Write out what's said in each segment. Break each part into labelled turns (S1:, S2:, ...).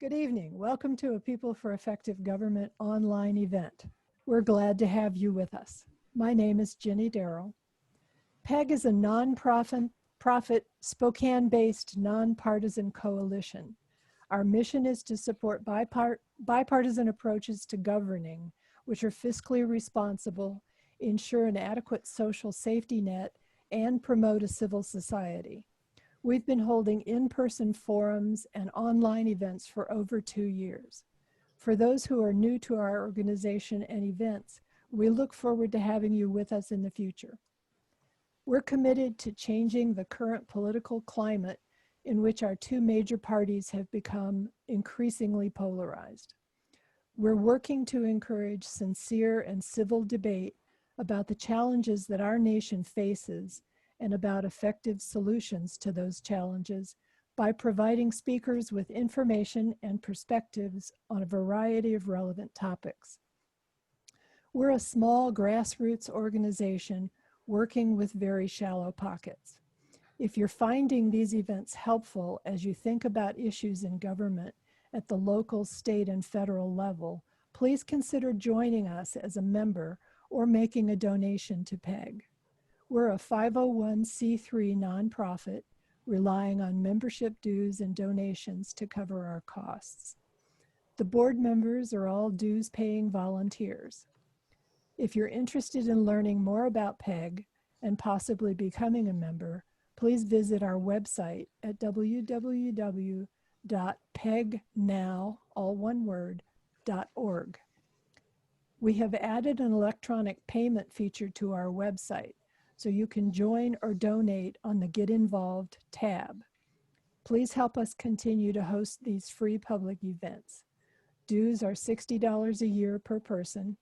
S1: Good evening. Welcome to a People for Effective Government online event. We're glad to have you with us. My name is Jenny Darrell. PEG is a non-profit Spokane-based nonpartisan coalition. Our mission is to support bipartisan approaches to governing, which are fiscally responsible, ensure an adequate social safety net, and promote a civil society. We've been holding in-person forums and online events for over 2 years. For those who are new to our organization and events, we look forward to having you with us in the future. We're committed to changing the current political climate in which our two major parties have become increasingly polarized. We're working to encourage sincere and civil debate about the challenges that our nation faces and about effective solutions to those challenges by providing speakers with information and perspectives on a variety of relevant topics. We're a small grassroots organization working with very shallow pockets. If you're finding these events helpful as you think about issues in government at the local, state, and federal level, please consider joining us as a member or making a donation to PEG. We're a 501c3 nonprofit relying on membership dues and donations to cover our costs. The board members are all dues-paying volunteers. If you're interested in learning more about PEG and possibly becoming a member, please visit our website at www.pegnow.org. We have added an electronic payment feature to our website, so you can join or donate on the Get Involved tab. Please help us continue to host these free public events. Dues are $60 a year per person,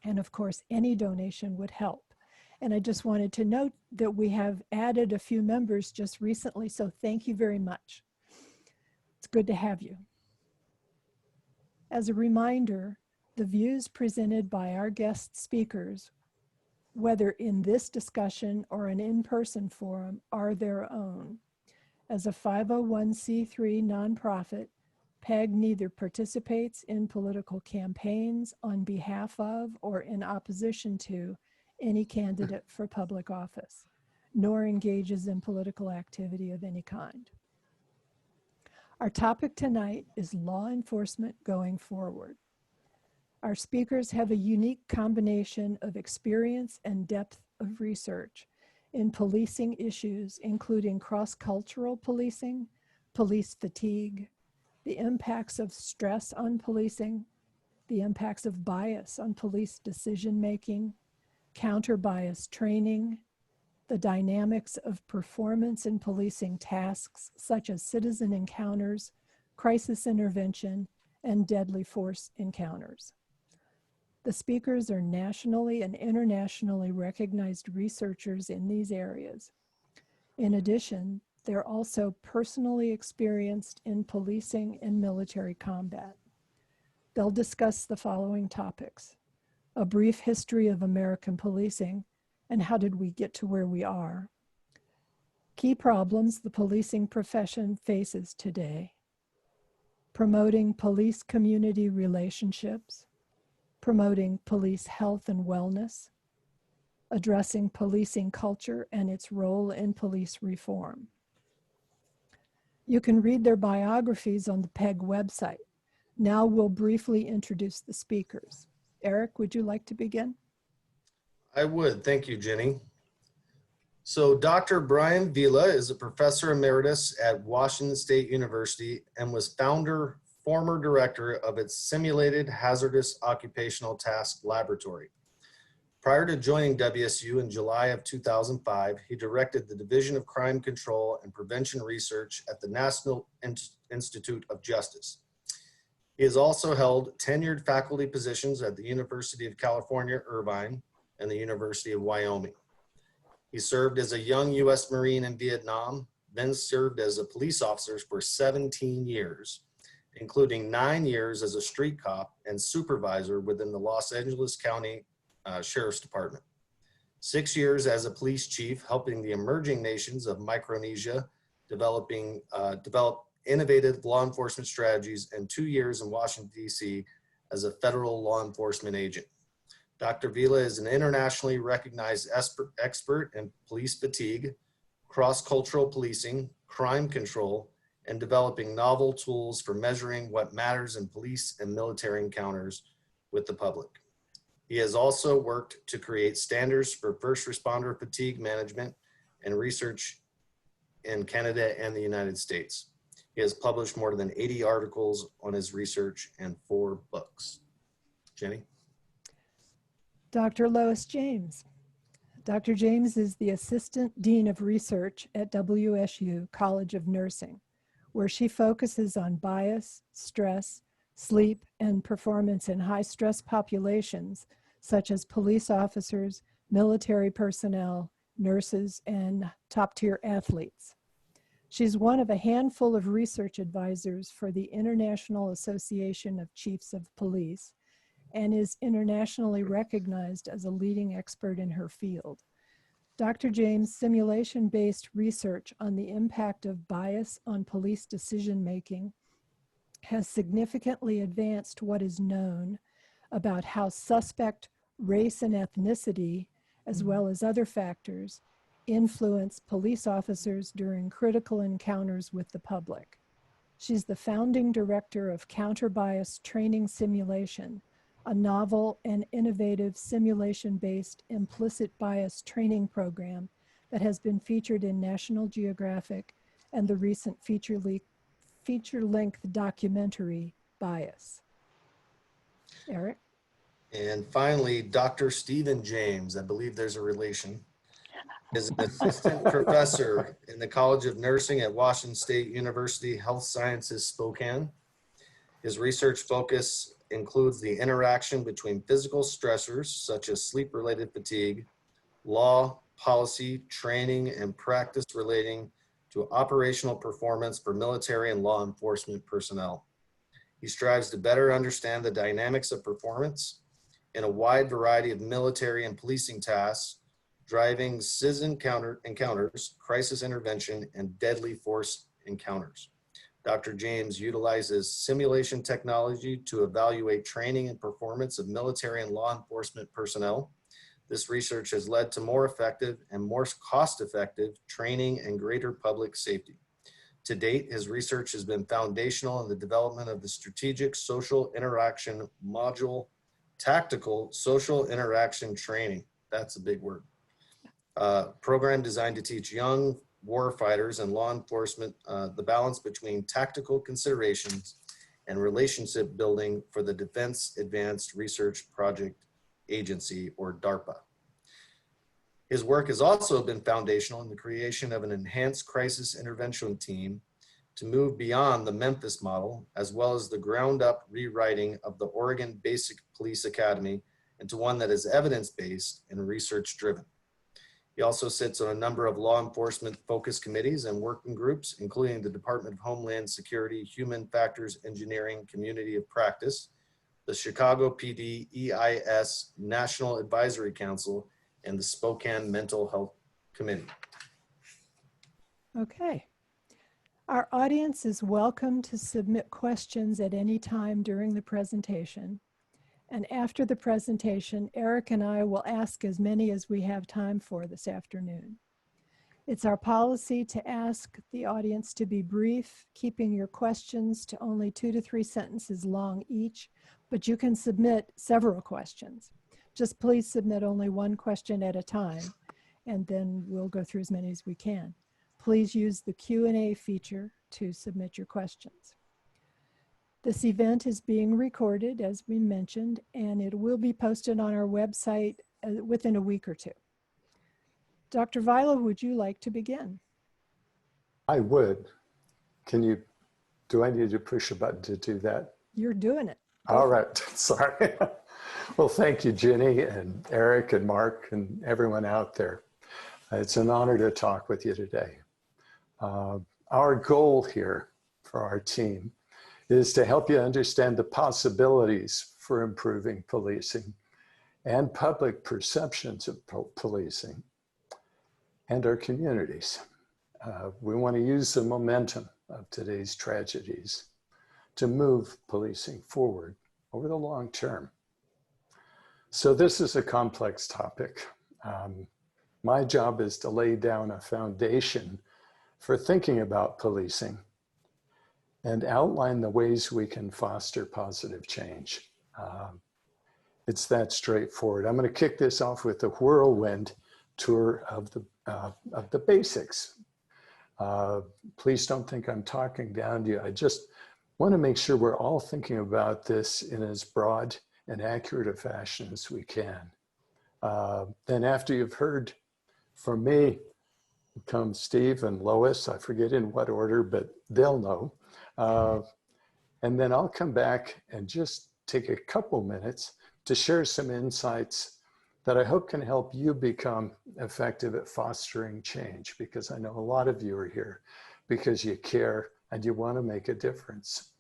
S1: and of course, any donation would help. And I just wanted to note that we have added a few members just recently, so thank you very much. It's good to have you. As a reminder, the views presented by our guest speakers, whether in this discussion or an in-person forum, are their own. As a 501c3 nonprofit, PEG neither participates in political campaigns on behalf of or in opposition to any candidate for public office, nor engages in political activity of any kind. Our topic tonight is law enforcement going forward. Our speakers have a unique combination of experience and depth of research in policing issues, including cross-cultural policing, police fatigue, the impacts of stress on policing, the impacts of bias on police decision-making, counter-bias training, the dynamics of performance in policing tasks such as citizen encounters, crisis intervention, and deadly force encounters. The speakers are nationally and internationally recognized researchers in these areas. In addition, they're also personally experienced in policing and military combat. They'll discuss the following topics: a brief history of American policing and how did we get to where we are, key problems the policing profession faces today, promoting police-community relationships, promoting police health and wellness, addressing policing culture and its role in police reform. You can read their biographies on the PEG website. Now we'll briefly introduce the speakers. Eric, would you like to begin?
S2: I would, thank you, Jenny. So Dr. Bryan Vila is a professor emeritus at Washington State University and was former director of its Simulated Hazardous Occupational Task Laboratory. Prior to joining WSU in July of 2005, he directed the Division of Crime Control and Prevention Research at the National Institute of Justice. He has also held tenured faculty positions at the University of California, Irvine, and the University of Wyoming. He served as a young U.S. Marine in Vietnam, then served as a police officer for 17 years, including 9 years as a street cop and supervisor within the Los Angeles County Sheriff's Department. 6 years as a police chief, helping the emerging nations of Micronesia develop innovative law enforcement strategies and 2 years in Washington, D.C. as a federal law enforcement agent. Dr. Vila is an internationally recognized expert in police fatigue, cross-cultural policing, crime control, and developing novel tools for measuring what matters in police and military encounters with the public. He has also worked to create standards for first responder fatigue management and research in Canada and the United States. He has published more than 80 articles on his research and 4 books. Jenny?
S1: Dr. Lois James. Dr. James is the Assistant Dean of Research at WSU College of Nursing, where she focuses on bias, stress, sleep, and performance in high-stress populations, such as police officers, military personnel, nurses, and top-tier athletes. She's one of a handful of research advisors for the International Association of Chiefs of Police and is internationally recognized as a leading expert in her field. Dr. James' simulation-based research on the impact of bias on police decision-making has significantly advanced what is known about how suspect race and ethnicity, as well as other factors, influence police officers during critical encounters with the public. She's the founding director of Counter-Bias Training Simulation, a novel and innovative simulation-based implicit bias training program that has been featured in National Geographic and the recent feature-length documentary, Bias. Eric?
S2: And finally, Dr. Stephen James, I believe there's a relation, is an assistant professor in the College of Nursing at Washington State University Health Sciences, Spokane. His research focus includes the interaction between physical stressors, such as sleep-related fatigue, law, policy, training, and practice relating to operational performance for military and law enforcement personnel. He strives to better understand the dynamics of performance in a wide variety of military and policing tasks, driving CIS encounters, crisis intervention, and deadly force encounters. Dr. James utilizes simulation technology to evaluate training and performance of military and law enforcement personnel. This research has led to more effective and more cost-effective training and greater public safety. To date, his research has been foundational in the development of the Strategic Social Interaction Module Tactical Social Interaction Training. That's a big word. Program designed to teach young warfighters and law enforcement the balance between tactical considerations and relationship building for the Defense Advanced Research Project Agency, or DARPA. His work has also been foundational in the creation of an enhanced crisis intervention team to move beyond the Memphis model, as well as the ground-up rewriting of the Oregon Basic Police Academy into one that is evidence-based and research-driven. He also sits on a number of law enforcement focus committees and working groups, including the Department of Homeland Security, Human Factors Engineering Community of Practice, the Chicago PD EIS National Advisory Council, and the Spokane Mental Health Committee.
S1: Okay. Our audience is welcome to submit questions at any time during the presentation. And after the presentation, Eric and I will ask as many as we have time for this afternoon. It's our policy to ask the audience to be brief, keeping your questions to only 2 to 3 sentences long each, but you can submit several questions. Just please submit only one question at a time, and then we'll go through as many as we can. Please use the Q&A feature to submit your questions. This event is being recorded, as we mentioned, and it will be posted on our website within a week or 2. Dr. Vila, would you like to begin?
S3: I would. Do I need to push a button to do that?
S1: You're doing it.
S3: All right, sorry. Well, thank you, Jenny and Eric and Mark and everyone out there. It's an honor to talk with you today. Our goal here for our team is to help you understand the possibilities for improving policing and public perceptions of policing and our communities. We want to use the momentum of today's tragedies to move policing forward over the long term. So this is a complex topic. My job is to lay down a foundation for thinking about policing and outline the ways we can foster positive change. It's that straightforward. I'm going to kick this off with a whirlwind tour of the basics. Please don't think I'm talking down to you. I just want to make sure we're all thinking about this in as broad and accurate a fashion as we can. Then after you've heard from me, come Steve and Lois. I forget in what order, but they'll know. And then I'll come back and just take a couple minutes to share some insights that I hope can help you become effective at fostering change, because I know a lot of you are here because you care and you want to make a difference.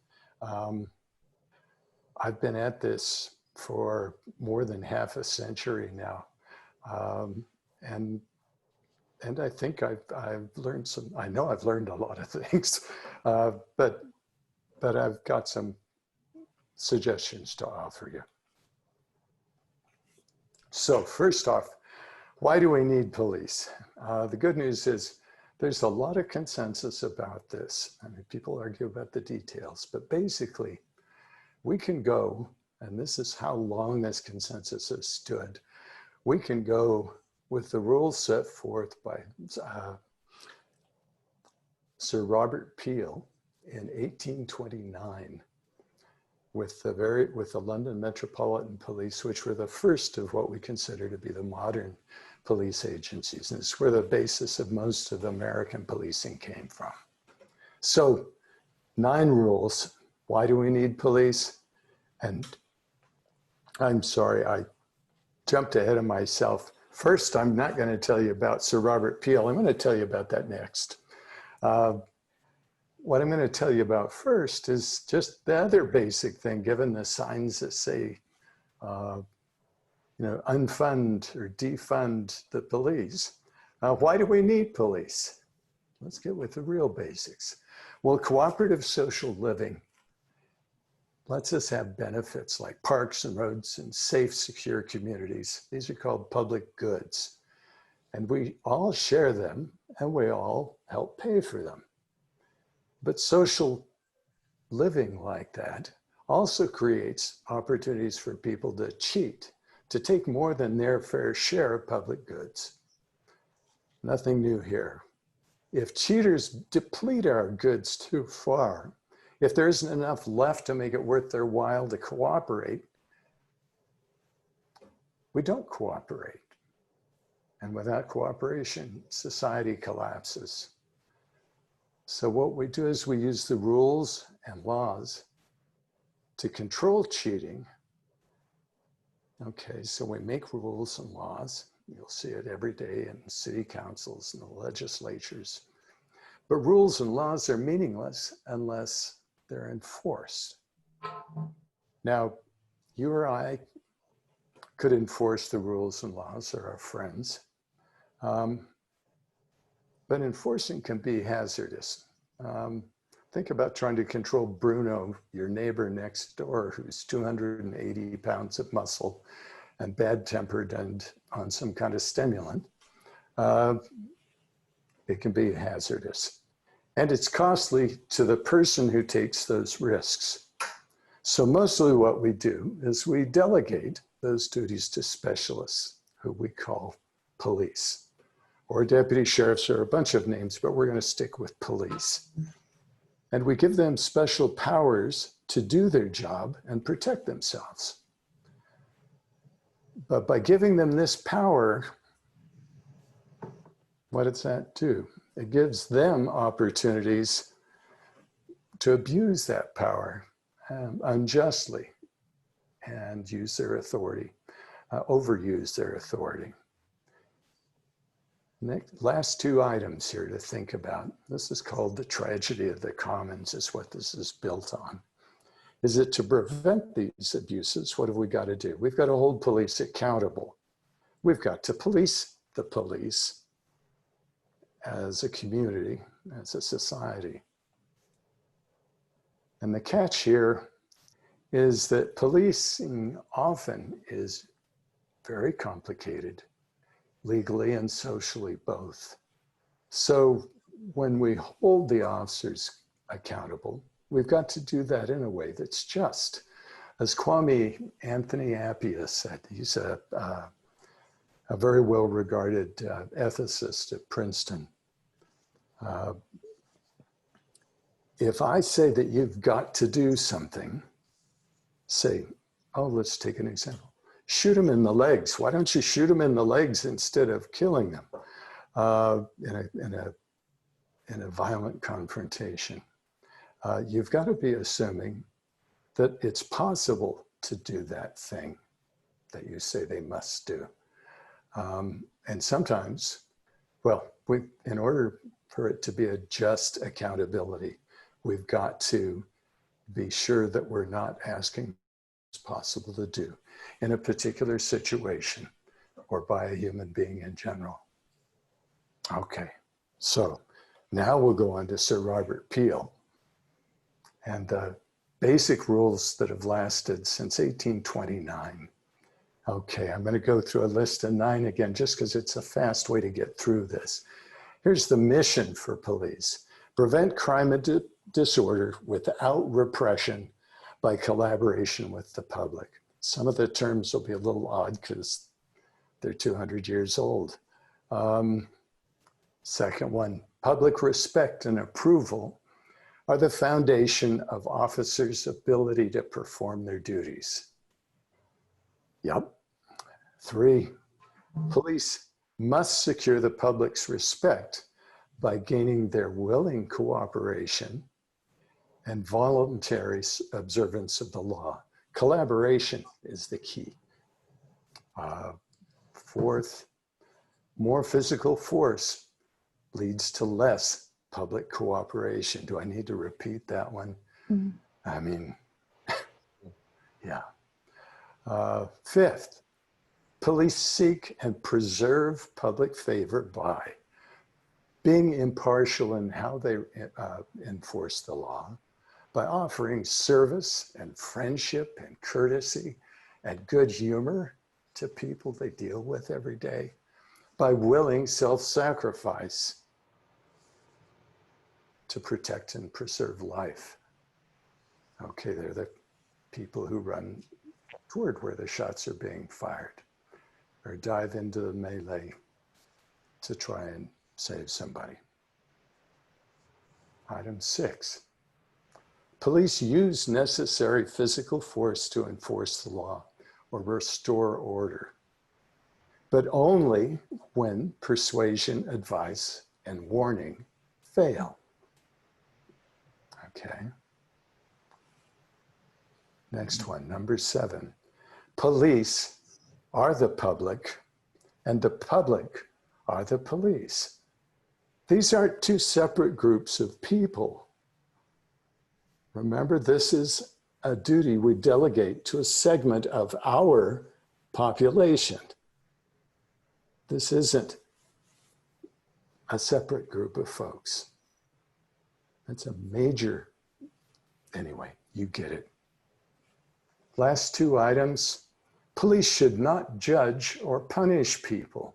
S3: I've been at this for more than half a century now. And I think I've learned some, I know I've learned a lot of things, but I've got some suggestions to offer you. So first off, why do we need police? The good news is there's a lot of consensus about this. I mean, people argue about the details, but basically we can go, and this is how long this consensus has stood, we can go with the rules set forth by Sir Robert Peel in 1829 with the London Metropolitan Police, which were the first of what we consider to be the modern police agencies. And it's where the basis of most of the American policing came from. So 9 rules. Why do we need police? And I'm sorry, I jumped ahead of myself. First, I'm not going to tell you about Sir Robert Peel. I'm going to tell you about that next. What I'm going to tell you about first is just the other basic thing, given the signs that say, unfund or defund the police. Why do we need police? Let's get with the real basics. Well, cooperative social living lets us have benefits like parks and roads and safe, secure communities. These are called public goods. And we all share them and we all help pay for them. But social living like that also creates opportunities for people to cheat, to take more than their fair share of public goods. Nothing new here. If cheaters deplete our goods too far, if there isn't enough left to make it worth their while to cooperate, we don't cooperate. And without cooperation, society collapses. So what we do is we use the rules and laws to control cheating. Okay, so we make rules and laws. You'll see it every day in city councils and the legislatures. But rules and laws are meaningless unless they're enforced. Now, you or I could enforce the rules and laws, or our friends, but enforcing can be hazardous. Think about trying to control Bruno, your neighbor next door, who's 280 pounds of muscle and bad-tempered and on some kind of stimulant. It can be hazardous. And it's costly to the person who takes those risks. So mostly what we do is we delegate those duties to specialists who we call police, or deputy sheriffs, or a bunch of names, but we're going to stick with police. And we give them special powers to do their job and protect themselves. But by giving them this power, what does that do? It gives them opportunities to abuse that power unjustly and use their authority, overuse their authority. Last 2 items here to think about. This is called the tragedy of the commons, is what this is built on. Is it to prevent these abuses? What have we got to do? We've got to hold police accountable. We've got to police the police as a community, as a society. And the catch here is that policing often is very complicated, legally and socially both. So when we hold the officers accountable, we've got to do that in a way that's just. As Kwame Anthony Appiah said, he's a very well-regarded ethicist at Princeton. If I say that you've got to do something, say, oh, let's take an example. Shoot him in the legs. Why don't you shoot him in the legs instead of killing them in a violent confrontation? You've got to be assuming that it's possible to do that thing that you say they must do. And sometimes, well, in order for it to be a just accountability, we've got to be sure that we're not asking what's possible to do in a particular situation or by a human being in general. Okay, so now we'll go on to Sir Robert Peel and the basic rules that have lasted since 1829. Okay, I'm going to go through a list of 9 again, just because it's a fast way to get through this. Here's the mission for police. Prevent crime and disorder without repression by collaboration with the public. Some of the terms will be a little odd because they're 200 years old. Second one, public respect and approval are the foundation of officers' ability to perform their duties. Yep. 3, police must secure the public's respect by gaining their willing cooperation and voluntary observance of the law. Collaboration is the key. 4th, more physical force leads to less public cooperation. Do I need to repeat that one? Mm-hmm. I mean, yeah. 5th, police seek and preserve public favor by being impartial in how they enforce the law, by offering service and friendship and courtesy and good humor to people they deal with every day, by willing self-sacrifice to protect and preserve life. Okay, they're the people who run toward where the shots are being fired or dive into the melee to try and save somebody. Item 6, police use necessary physical force to enforce the law or restore order, but only when persuasion, advice, and warning fail. Okay. Next one, number 7. Police are the public and the public are the police. These aren't 2 separate groups of people. Remember, this is a duty we delegate to a segment of our population. This isn't a separate group of folks. That's a major, anyway, you get it. Last 2 items, police should not judge or punish people.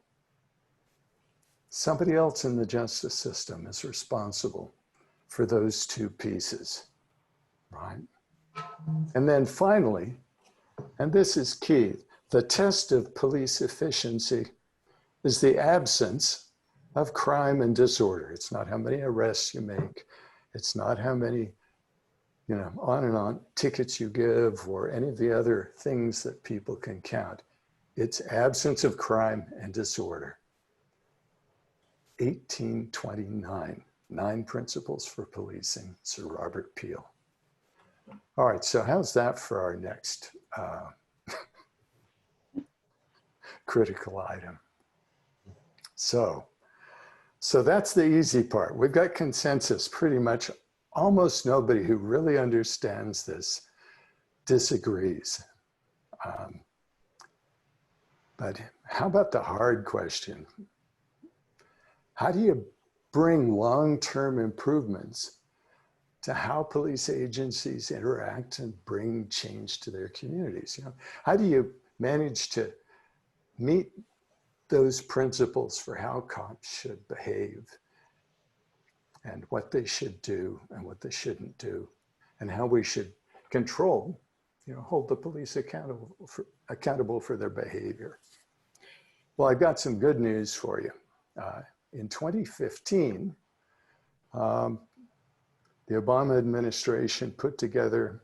S3: Somebody else in the justice system is responsible for those 2 pieces, right? And then finally, and this is key, the test of police efficiency is the absence of crime and disorder. It's not how many arrests you make. It's not how many, on and on tickets you give or any of the other things that people can count. It's absence of crime and disorder. 1829, 9 principles for policing, Sir Robert Peel. All right, so how's that for our next critical item? So that's the easy part. We've got consensus. Pretty much almost nobody who really understands this disagrees. But how about the hard question? How do you bring long-term improvements to how police agencies interact and bring change to their communities. You know, how do you manage to meet those principles for how cops should behave and what they should do and what they shouldn't do, and how we should control, you know, hold the police accountable for their behavior? Well, I've got some good news for you. In 2015, the Obama administration put together,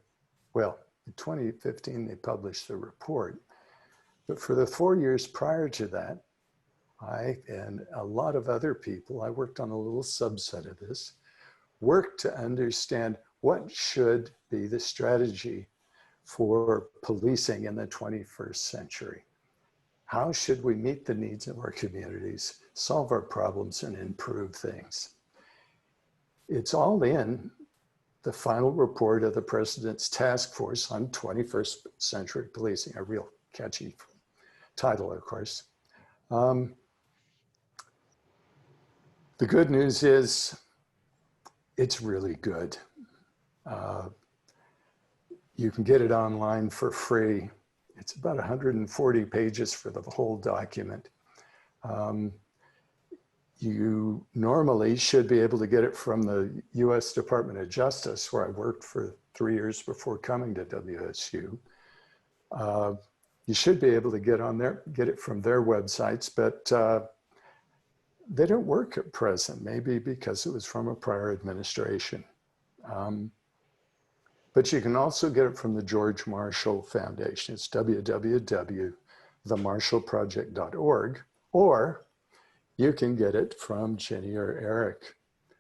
S3: well, in 2015, they published the report. But for the 4 years prior to that, I and a lot of other people, I worked on a little subset of this, worked to understand what should be the strategy for policing in the 21st century. How should we meet the needs of our communities, solve our problems, and improve things? It's all in the final report of the President's Task Force on 21st Century Policing, a real catchy title, of course. The good news is it's really good. You can get it online for free. It's about 140 pages for the whole document. You normally should be able to get it from the US Department of Justice, where I worked for 3 years before coming to WSU. You should be able to get it from their websites, but they don't work at present, maybe because it was from a prior administration. But you can also get it from the George Marshall Foundation. It's www.themarshallproject.org, or you can get it from Jenny or Eric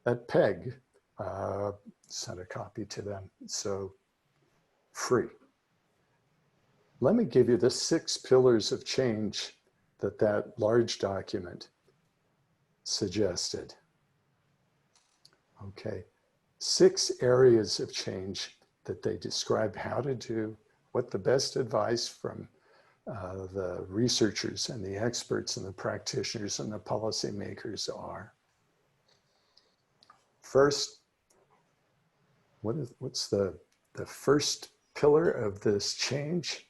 S3: at PEG. Send a copy to them, so free. Let me give you the 6 pillars of change that large document suggested. Okay, 6 areas of change that they described how to do, what the best advice from the researchers and the experts and the practitioners and the policymakers are. First, what's the first pillar of this change?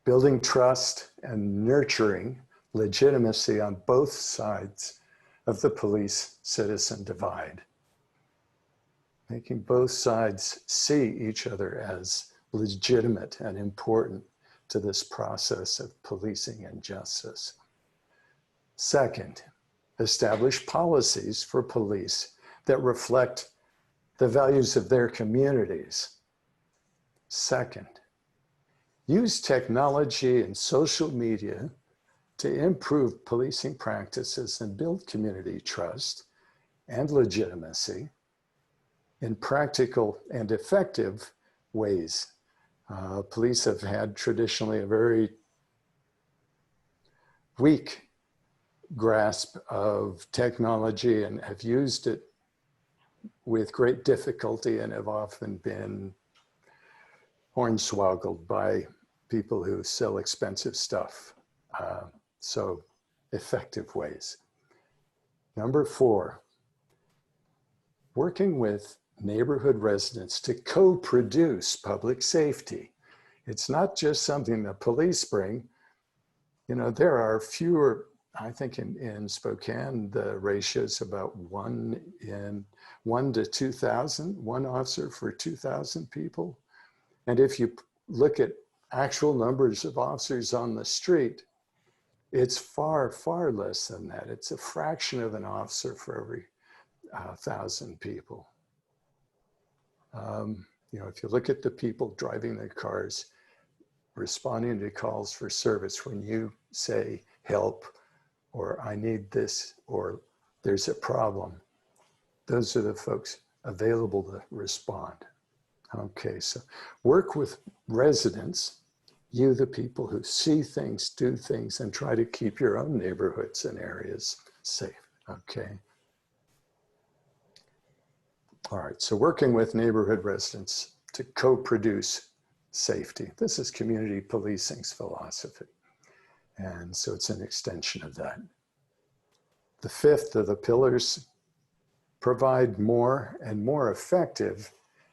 S3: Building trust and nurturing legitimacy on both sides of the police-citizen divide. Making both sides see each other as legitimate and important to this process of policing and justice. Second, establish policies for police that reflect the values of their communities. Second, use technology and social media to improve policing practices and build community trust and legitimacy in practical and effective ways. Police have had traditionally a very weak grasp of technology and have used it with great difficulty and have often been hornswoggled by people who sell expensive stuff. So effective ways. Number 4, working with neighborhood residents to co-produce public safety. It's not just something that police bring. You know, there are fewer, I think in Spokane, the ratio is about 1 to 2,000, 1 officer for 2,000 people. And if you look at actual numbers of officers on the street, it's far, far less than that. It's a fraction of an officer for every 1,000 people. You know, if you look at the people driving their cars, responding to calls for service, when you say help, or I need this, or there's a problem, those are the folks available to respond. Okay, so work with residents, you the people who see things, do things, and try to keep your own neighborhoods and areas safe, okay? All right, so working with neighborhood residents to co-produce safety. This is community policing's philosophy. And so it's an extension of that. The 5th of the pillars, provide more and more effective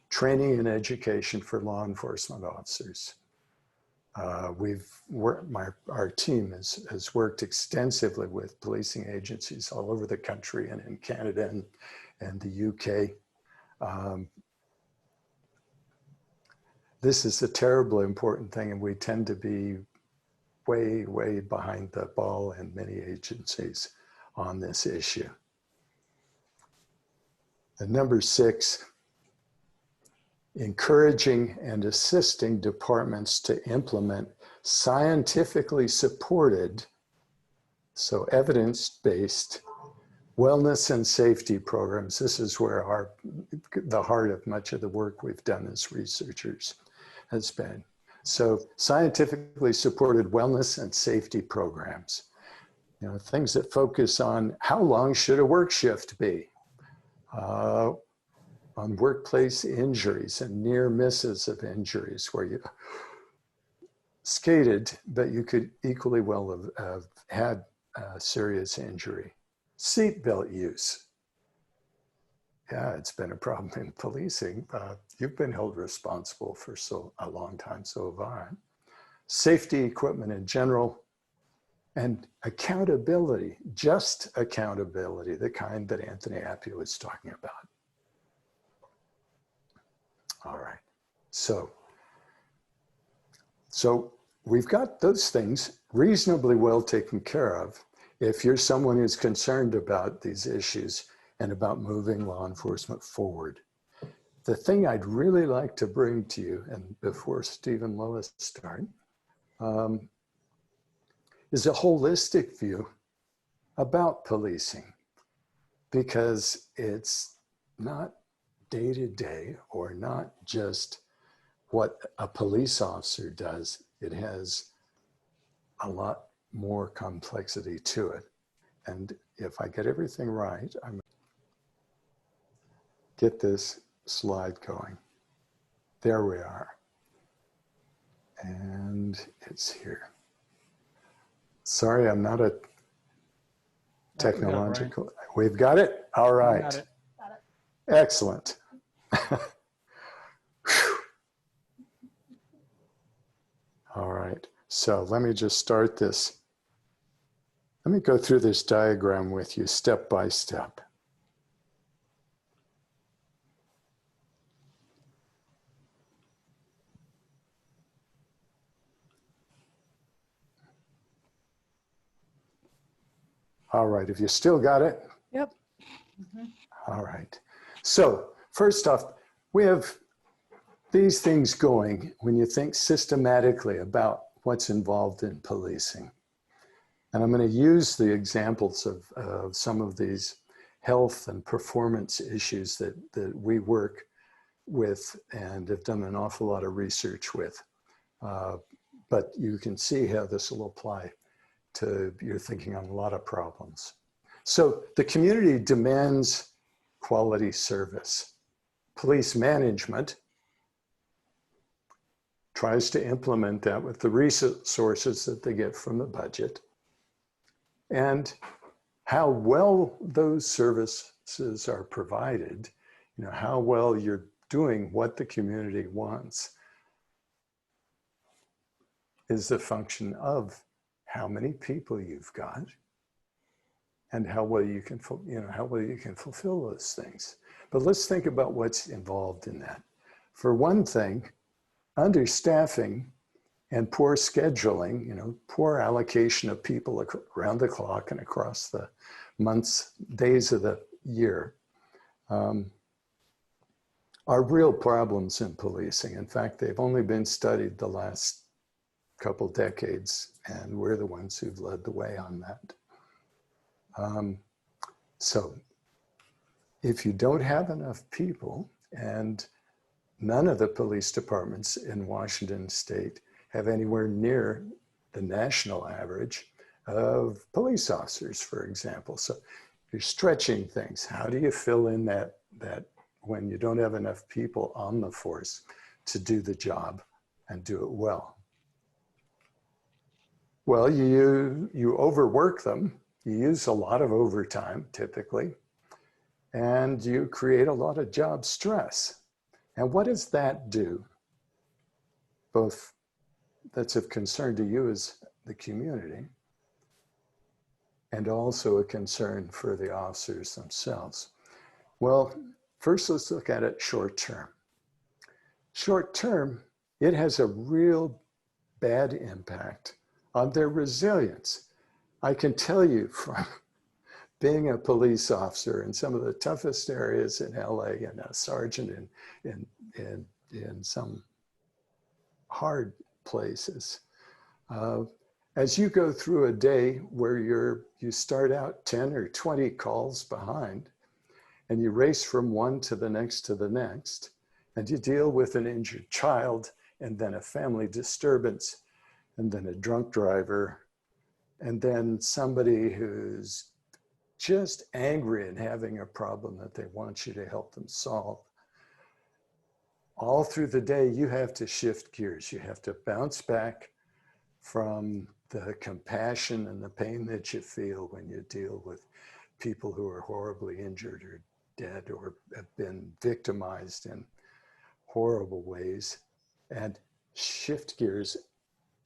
S3: training and education for law enforcement officers. Our team has worked extensively with policing agencies all over the country and in Canada and the UK. This is a terribly important thing, and we tend to be way, way behind the ball in many agencies on this issue. And number 6, encouraging and assisting departments to implement scientifically supported, so evidence-based wellness and safety programs. This is where the heart of much of the work we've done as researchers has been. So scientifically supported wellness and safety programs, things that focus on how long should a work shift be, on workplace injuries and near misses of injuries where you skated, but you could equally well have had serious injury. Seatbelt use. Yeah, it's been a problem in policing. You've been held responsible for a long time, so have I. Safety equipment in general, and accountability, just accountability, the kind that Anthony Appia was talking about. All right, so we've got those things reasonably well taken care of if you're someone who's concerned about these issues and about moving law enforcement forward. The thing I'd really like to bring to you, and before Steve and Lois start, is a holistic view about policing, because it's not day-to-day or not just what a police officer does. It has a lot more complexity to it. And if I get everything right, I'm get this slide going. There we are. And it's here. Sorry, I'm not a technological. We've got it? All right.
S4: Got it.
S3: Excellent. All right, so let me just start this. Let me go through this diagram with you step by step. All right, have you still got it?
S1: Yep.
S3: All right. So first off, we have these things going when you think systematically about what's involved in policing. And I'm going to use the examples of some of these health and performance issues that we work with and have done an awful lot of research with. But you can see how this will apply to your thinking on a lot of problems. So the community demands quality service. Police management tries to implement that with the resources that they get from the budget. And how well those services are provided, how well you're doing what the community wants, is a function of how many people you've got and how well you can, fulfill those things. But let's think about what's involved in that. For one thing, understaffing and poor scheduling, poor allocation of people around the clock and across the months, days of the year, are real problems in policing. In fact, they've only been studied the last couple decades, and we're the ones who've led the way on that. So if you don't have enough people, and none of the police departments in Washington state have anywhere near the national average of police officers, for example. So you're stretching things. How do you fill in that when you don't have enough people on the force to do the job and do it well? Well, you overwork them. You use a lot of overtime typically, and you create a lot of job stress. And what does that do? Both that's of concern to you as the community, and also a concern for the officers themselves. Well, first let's look at it short term. Short term, it has a real bad impact on their resilience. I can tell you from being a police officer in some of the toughest areas in LA and a sergeant in some hard places. As you go through a day where you start out 10 or 20 calls behind, and you race from one to the next, and you deal with an injured child, and then a family disturbance, and then a drunk driver, and then somebody who's just angry and having a problem that they want you to help them solve. All through the day, you have to shift gears. You have to bounce back from the compassion and the pain that you feel when you deal with people who are horribly injured or dead or have been victimized in horrible ways, and shift gears.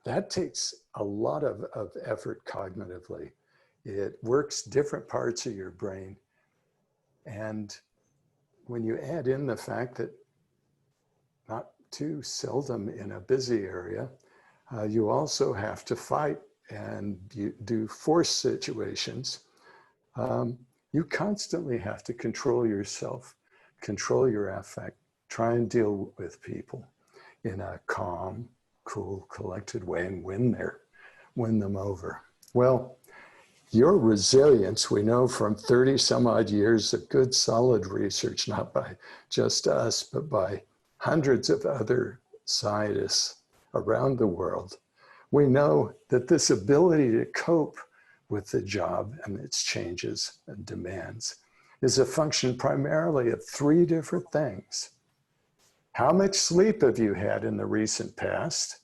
S3: That takes a lot of effort cognitively. It works different parts of your brain. And when you add in the fact that not too seldom in a busy area, you also have to fight and you do force situations. You constantly have to control yourself, control your affect, try and deal with people in a calm, cool, collected way and win them over. Well, your resilience, we know from 30 some odd years of good, solid research, not by just us, but by hundreds of other scientists around the world. We know that this ability to cope with the job and its changes and demands is a function primarily of three different things. How much sleep have you had in the recent past?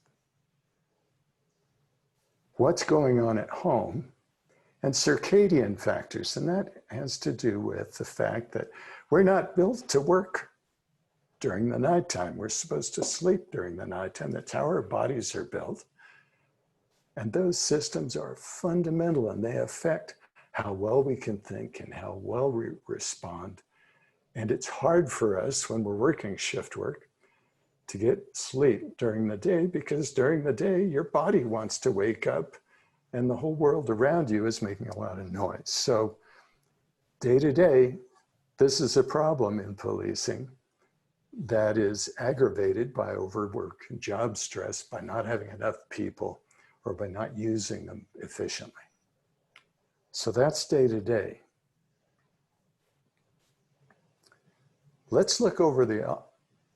S3: What's going on at home? And circadian factors, and that has to do with the fact that we're not built to work during the nighttime. We're supposed to sleep during the nighttime. That's how our bodies are built. And those systems are fundamental, and they affect how well we can think and how well we respond. And it's hard for us when we're working shift work to get sleep during the day, because during the day, your body wants to wake up and the whole world around you is making a lot of noise. So day to day, this is a problem in policing that is aggravated by overwork and job stress, by not having enough people or by not using them efficiently. So that's day to day. Let's look over the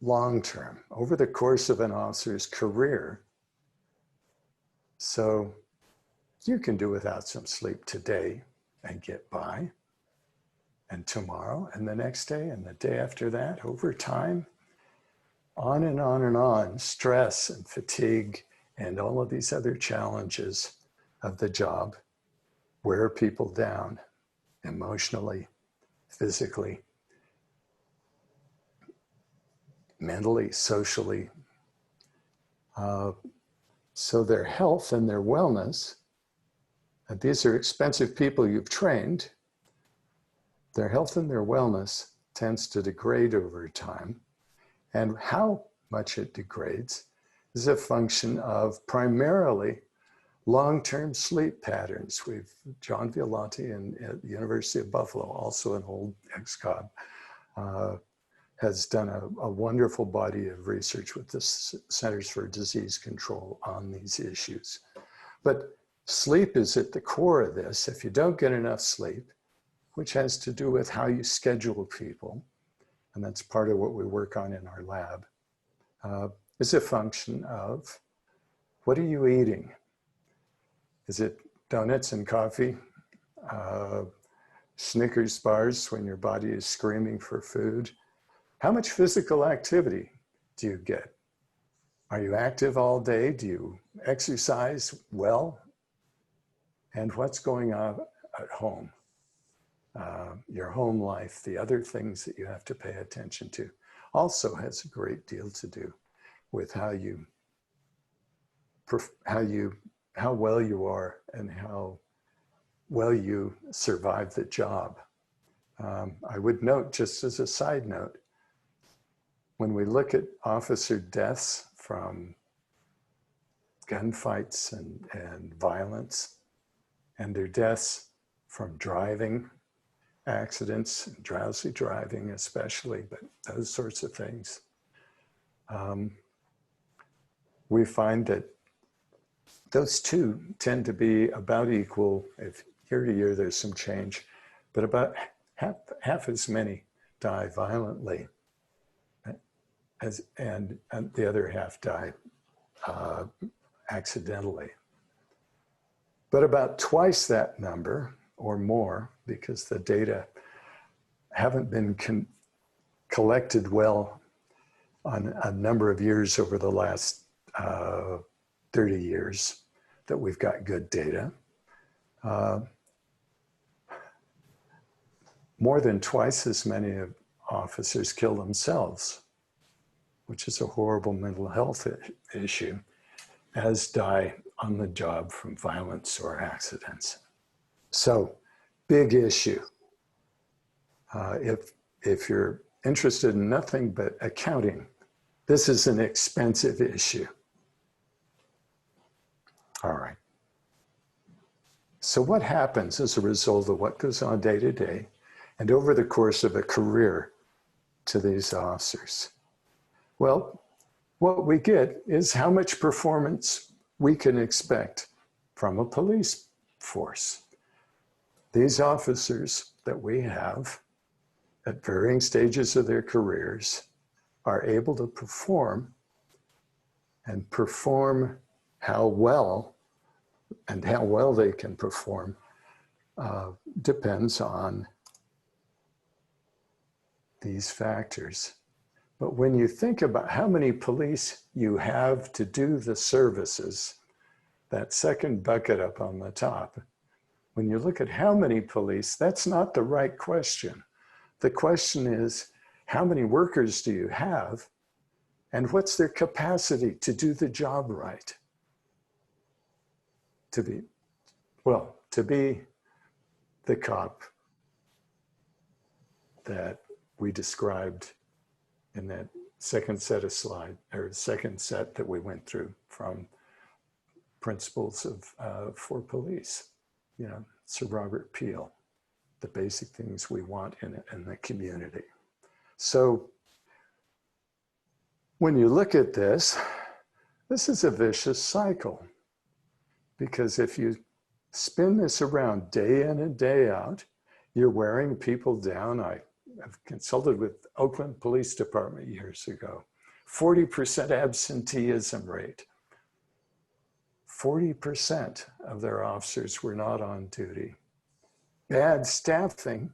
S3: long term, over the course of an officer's career. So you can do without some sleep today and get by, and tomorrow and the next day and the day after that, over time, on and on and on, stress and fatigue and all of these other challenges of the job wear people down emotionally, physically, mentally, socially. So their health and their wellness, and these are expensive people you've trained, their health and their wellness tends to degrade over time. And how much it degrades is a function of primarily long-term sleep patterns. John Vila at the University of Buffalo, also an old ex-cop, has done a wonderful body of research with the Centers for Disease Control on these issues. But sleep is at the core of this. If you don't get enough sleep, which has to do with how you schedule people, and that's part of what we work on in our lab, is a function of what are you eating? Is it donuts and coffee? Snickers bars when your body is screaming for food? How much physical activity do you get? Are you active all day? Do you exercise well? And what's going on at home? your home life, the other things that you have to pay attention to, also has a great deal to do with how well you are and how well you survive the job. I would note, just as a side note, when we look at officer deaths from gunfights and violence, and their deaths from driving accidents, drowsy driving especially, but those sorts of things, we find that those two tend to be about equal. If year to year there's some change, but about half as many die violently and the other half die accidentally. But about twice that number or more, because the data haven't been collected well on a number of years over the last 30 years that we've got good data. More than twice as many officers kill themselves, which is a horrible mental health issue, as die on the job from violence or accidents. So, big issue. If you're interested in nothing but accounting, this is an expensive issue. All right. So what happens as a result of what goes on day to day and over the course of a career to these officers? Well, what we get is how much performance we can expect from a police force. These officers that we have at varying stages of their careers are able to perform, and perform how well, and how well they can perform depends on these factors. But when you think about how many police you have to do the services, that second bucket up on the top, when you look at how many police, that's not the right question. The question is, how many workers do you have, and what's their capacity to do the job right? To be the cop that we described in that second set of slide, or second set that we went through from Principles for Police, Sir Robert Peel, the basic things we want in the community. So when you look at this is a vicious cycle, because if you spin this around day in and day out, you're wearing people down. I've consulted with Oakland Police Department years ago. 40% absenteeism rate. 40% of their officers were not on duty. Bad staffing,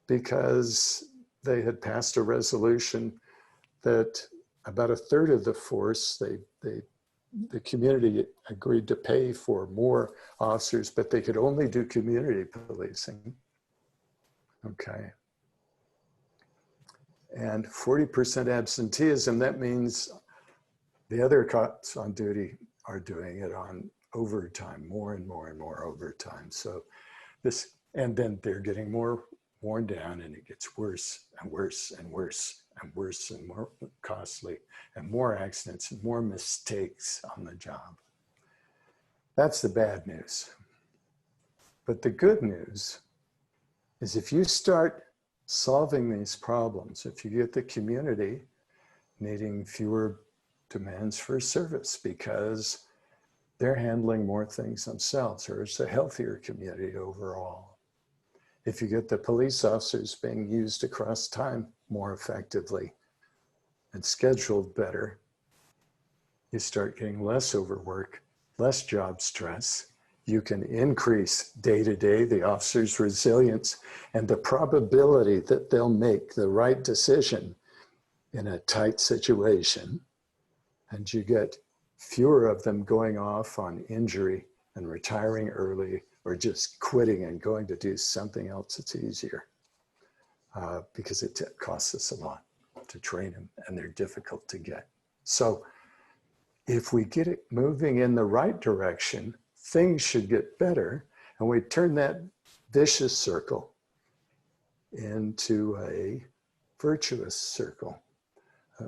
S3: because they had passed a resolution that about a third of the force, the community agreed to pay for more officers, but they could only do community policing. Okay. And 40% absenteeism, that means the other cops on duty are doing it on overtime, more and more and more overtime. So this, and then they're getting more worn down, and it gets worse and worse and worse and worse and more costly, and more accidents and more mistakes on the job. That's the bad news. But the good news is, if you start solving these problems, if you get the community needing fewer demands for service because they're handling more things themselves, or it's a healthier community overall. If you get the police officers being used across time more effectively and scheduled better, you start getting less overwork, less job stress. You can increase day to day the officer's resilience and the probability that they'll make the right decision in a tight situation. And you get fewer of them going off on injury and retiring early or just quitting and going to do something else that's easier, because it costs us a lot to train them and they're difficult to get. So if we get it moving in the right direction, things should get better, and we turn that vicious circle into a virtuous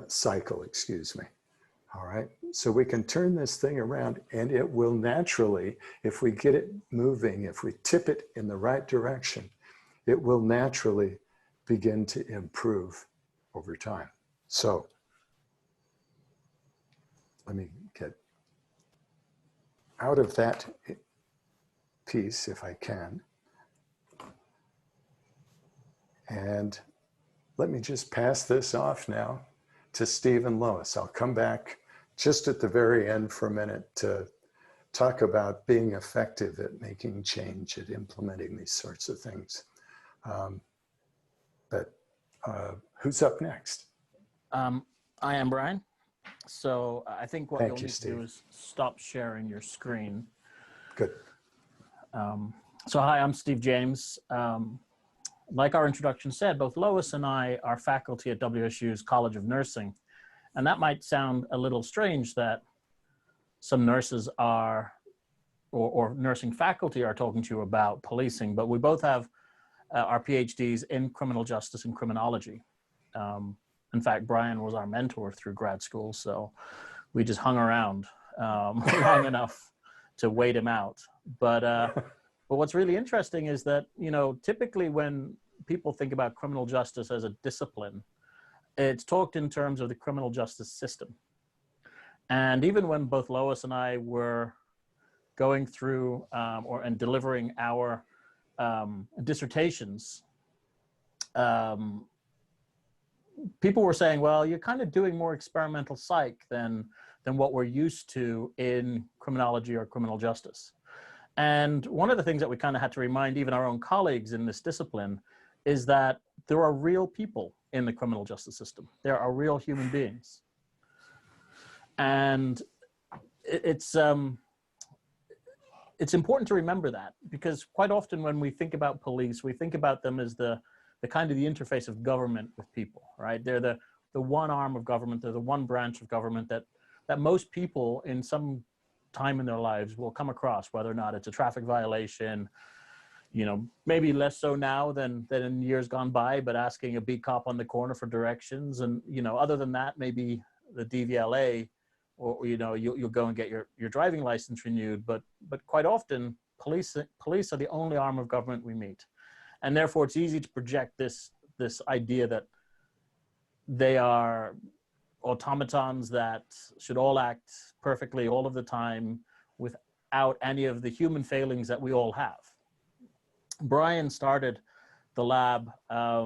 S3: cycle, excuse me. All right, so we can turn this thing around, and it will naturally, if we get it moving, if we tip it in the right direction, it will naturally begin to improve over time. So let me get out of that piece if I can. And let me just pass this off now to Steve and Lois. I'll come back just at the very end for a minute to talk about being effective at making change, at implementing these sorts of things. But who's up next?
S4: I am Bryan. So I think what
S3: Thank
S4: you'll
S3: you,
S4: need to
S3: Steve.
S4: do is stop sharing your screen.
S3: Good.
S4: So hi, I'm Steve James. Like our introduction said, both Lois and I are faculty at WSU's College of Nursing. And that might sound a little strange that some nurses are, or nursing faculty are talking to you about policing, but we both have our PhDs in criminal justice and criminology. In fact, Bryan was our mentor through grad school, so we just hung around long enough to wait him out. But what's really interesting is that, you know, typically when people think about criminal justice as a discipline, it's talked in terms of the criminal justice system. And even when both Lois and I were going through and delivering our dissertations, people were saying, well, you're kind of doing more experimental psych than what we're used to in criminology or criminal justice. And one of the things that we kind of had to remind even our own colleagues in this discipline is that there are real people in the criminal justice system. There are real human beings. And it's important to remember that, because quite often when we think about police, we think about them as the kind of the interface of government with people, right? They're the one arm of government, they're the one branch of government that most people in some time in their lives will come across, whether or not it's a traffic violation, you know, maybe less so now than in years gone by, but asking a beat cop on the corner for directions. And, you know, other than that, maybe the DVLA, or, you know, you'll go and get your driving license renewed. But quite often, police are the only arm of government we meet. And therefore, it's easy to project this idea that they are automatons that should all act perfectly all of the time without any of the human failings that we all have. Bryan started the lab, I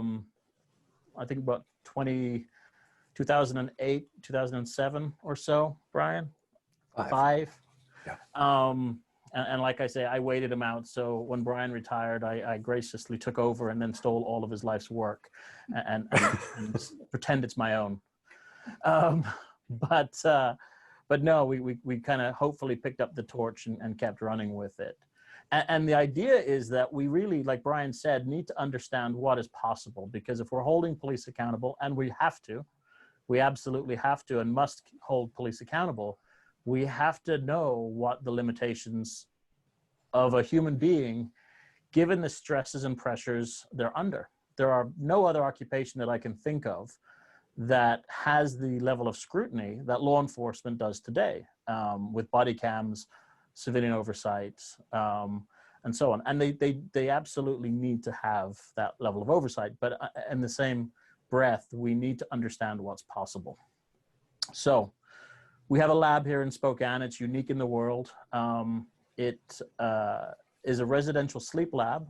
S4: think about 2008, 2007 or so, Bryan? Five.
S3: Yeah.
S4: And like I say, I waited him out. So when Bryan retired, I graciously took over and then stole all of his life's work and pretend it's my own. But no, we kind of hopefully picked up the torch and kept running with it. And the idea is that we really, like Bryan said, need to understand what is possible, because if we're holding police accountable, and we absolutely have to and must hold police accountable, we have to know what the limitations of a human being, given the stresses and pressures they're under. There are no other occupation that I can think of that has the level of scrutiny that law enforcement does today, with body cams, civilian oversight, and so on. And they absolutely need to have that level of oversight. But in the same breath, we need to understand what's possible. So we have a lab here in Spokane. It's unique in the world. It is a residential sleep lab,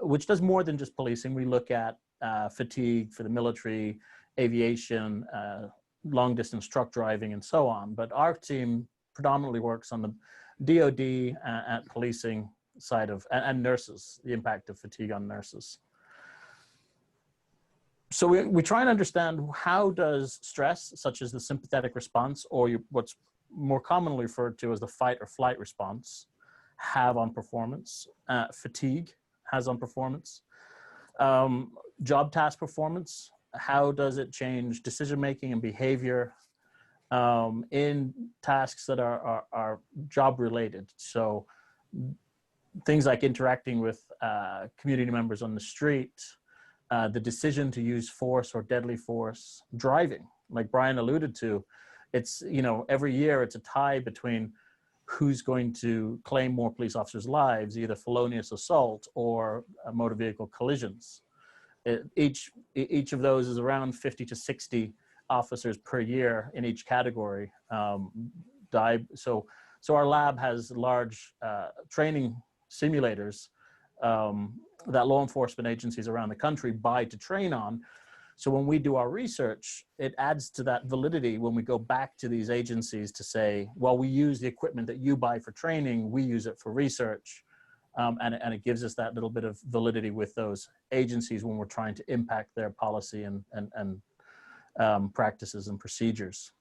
S4: which does more than just policing. We look at fatigue for the military, aviation, long distance truck driving, and so on. But our team predominantly works on the DOD at policing side of, and nurses, the impact of fatigue on nurses. So we try and understand, how does stress, such as the sympathetic response, or what's more commonly referred to as the fight or flight response, have on performance. Fatigue has on performance. Job task performance, how does it change decision-making and behavior in tasks that are job-related? So things like interacting with community members on the street, the decision to use force or deadly force, driving, like Bryan alluded to. It's, you know, every year it's a tie between who's going to claim more police officers' lives, either felonious assault or motor vehicle collisions. Each of those is around 50 to 60 officers per year in each category die. So our lab has large training simulators that law enforcement agencies around the country buy to train on. So when we do our research, it adds to that validity when we go back to these agencies to say, well, we use the equipment that you buy for training, we use it for research. And it gives us that little bit of validity with those agencies when we're trying to impact their policy and practices and procedures.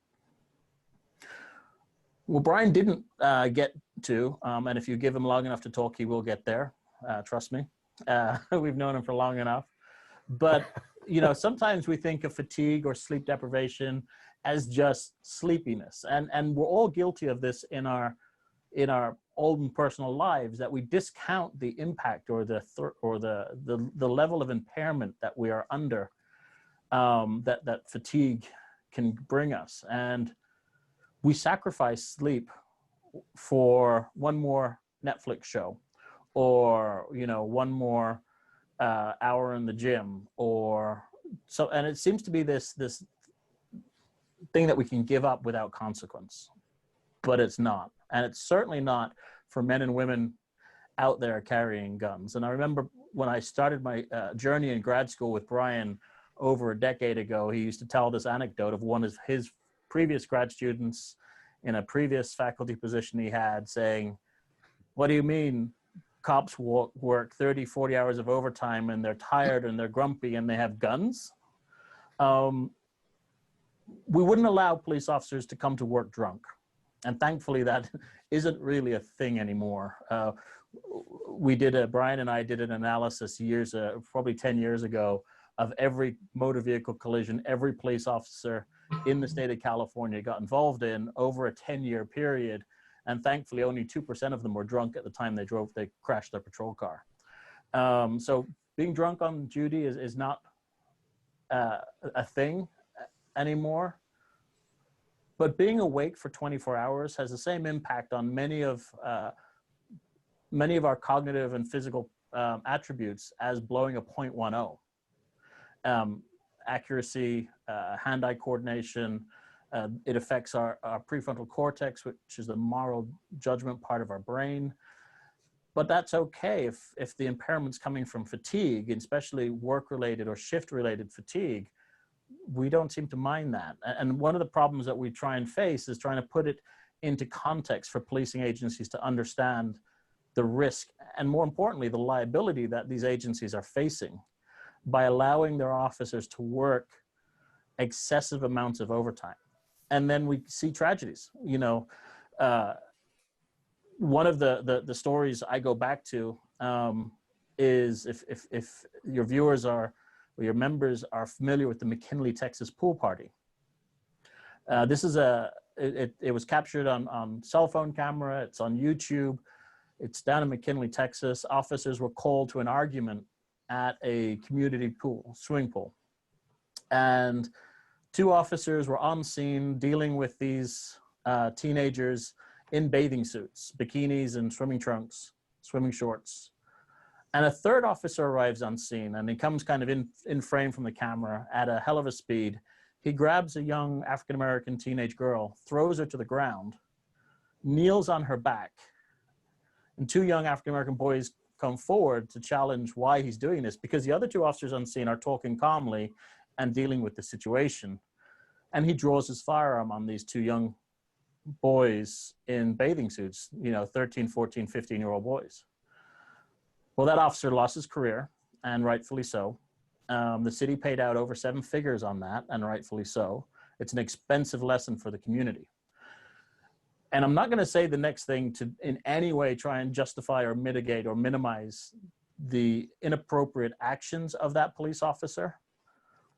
S4: Well, Bryan didn't get to, and if you give him long enough to talk, he will get there. Trust me. We've known him for long enough. But, you know, sometimes we think of fatigue or sleep deprivation as just sleepiness. And we're all guilty of this in our own personal lives, that we discount the impact or the level of impairment that we are under, that fatigue can bring us. And we sacrifice sleep for one more Netflix show, or, you know, one more hour in the gym, or so. And it seems to be this thing that we can give up without consequence, but it's not. And it's certainly not for men and women out there carrying guns. And I remember when I started my journey in grad school with Bryan over a decade ago, he used to tell this anecdote of one of his previous grad students in a previous faculty position he had saying, "What do you mean cops work 30, 40 hours of overtime and they're tired and they're grumpy and they have guns?" We wouldn't allow police officers to come to work drunk. And thankfully that isn't really a thing anymore. Bryan and I did an analysis probably 10 years ago, of every motor vehicle collision every police officer in the state of California got involved in over a 10-year period. And thankfully only 2% of them were drunk at the time they crashed their patrol car. So being drunk on duty is not a thing anymore. But being awake for 24 hours has the same impact on many of our cognitive and physical attributes as blowing a .10. Accuracy, hand-eye coordination. It affects our prefrontal cortex, which is the moral judgment part of our brain. But that's okay if the impairment's coming from fatigue, especially work-related or shift-related fatigue. We don't seem to mind that. And one of the problems that we try and face is trying to put it into context for policing agencies to understand the risk and, more importantly, the liability that these agencies are facing by allowing their officers to work excessive amounts of overtime. And then we see tragedies. You know, one of the stories I go back to is if your viewers or your members are familiar with the McKinley, Texas pool party. This is it was captured on cell phone camera. It's on YouTube. It's down in McKinley, Texas. Officers were called to an argument at a community swimming pool. And 2 officers were on scene dealing with these teenagers in bathing suits, bikinis and swimming trunks, swimming shorts. And a 3rd officer arrives on scene, and he comes kind of in frame from the camera at a hell of a speed. He grabs a young African-American teenage girl, throws her to the ground, kneels on her back, and 2 young African-American boys come forward to challenge why he's doing this, because the other 2 officers on scene are talking calmly and dealing with the situation. And he draws his firearm on these 2 young boys in bathing suits, you know, 13, 14, 15-year-old boys. Well, that officer lost his career, and rightfully so. The city paid out over 7 figures on that, and rightfully so. It's an expensive lesson for the community. And I'm not going to say the next thing to in any way try and justify or mitigate or minimize the inappropriate actions of that police officer.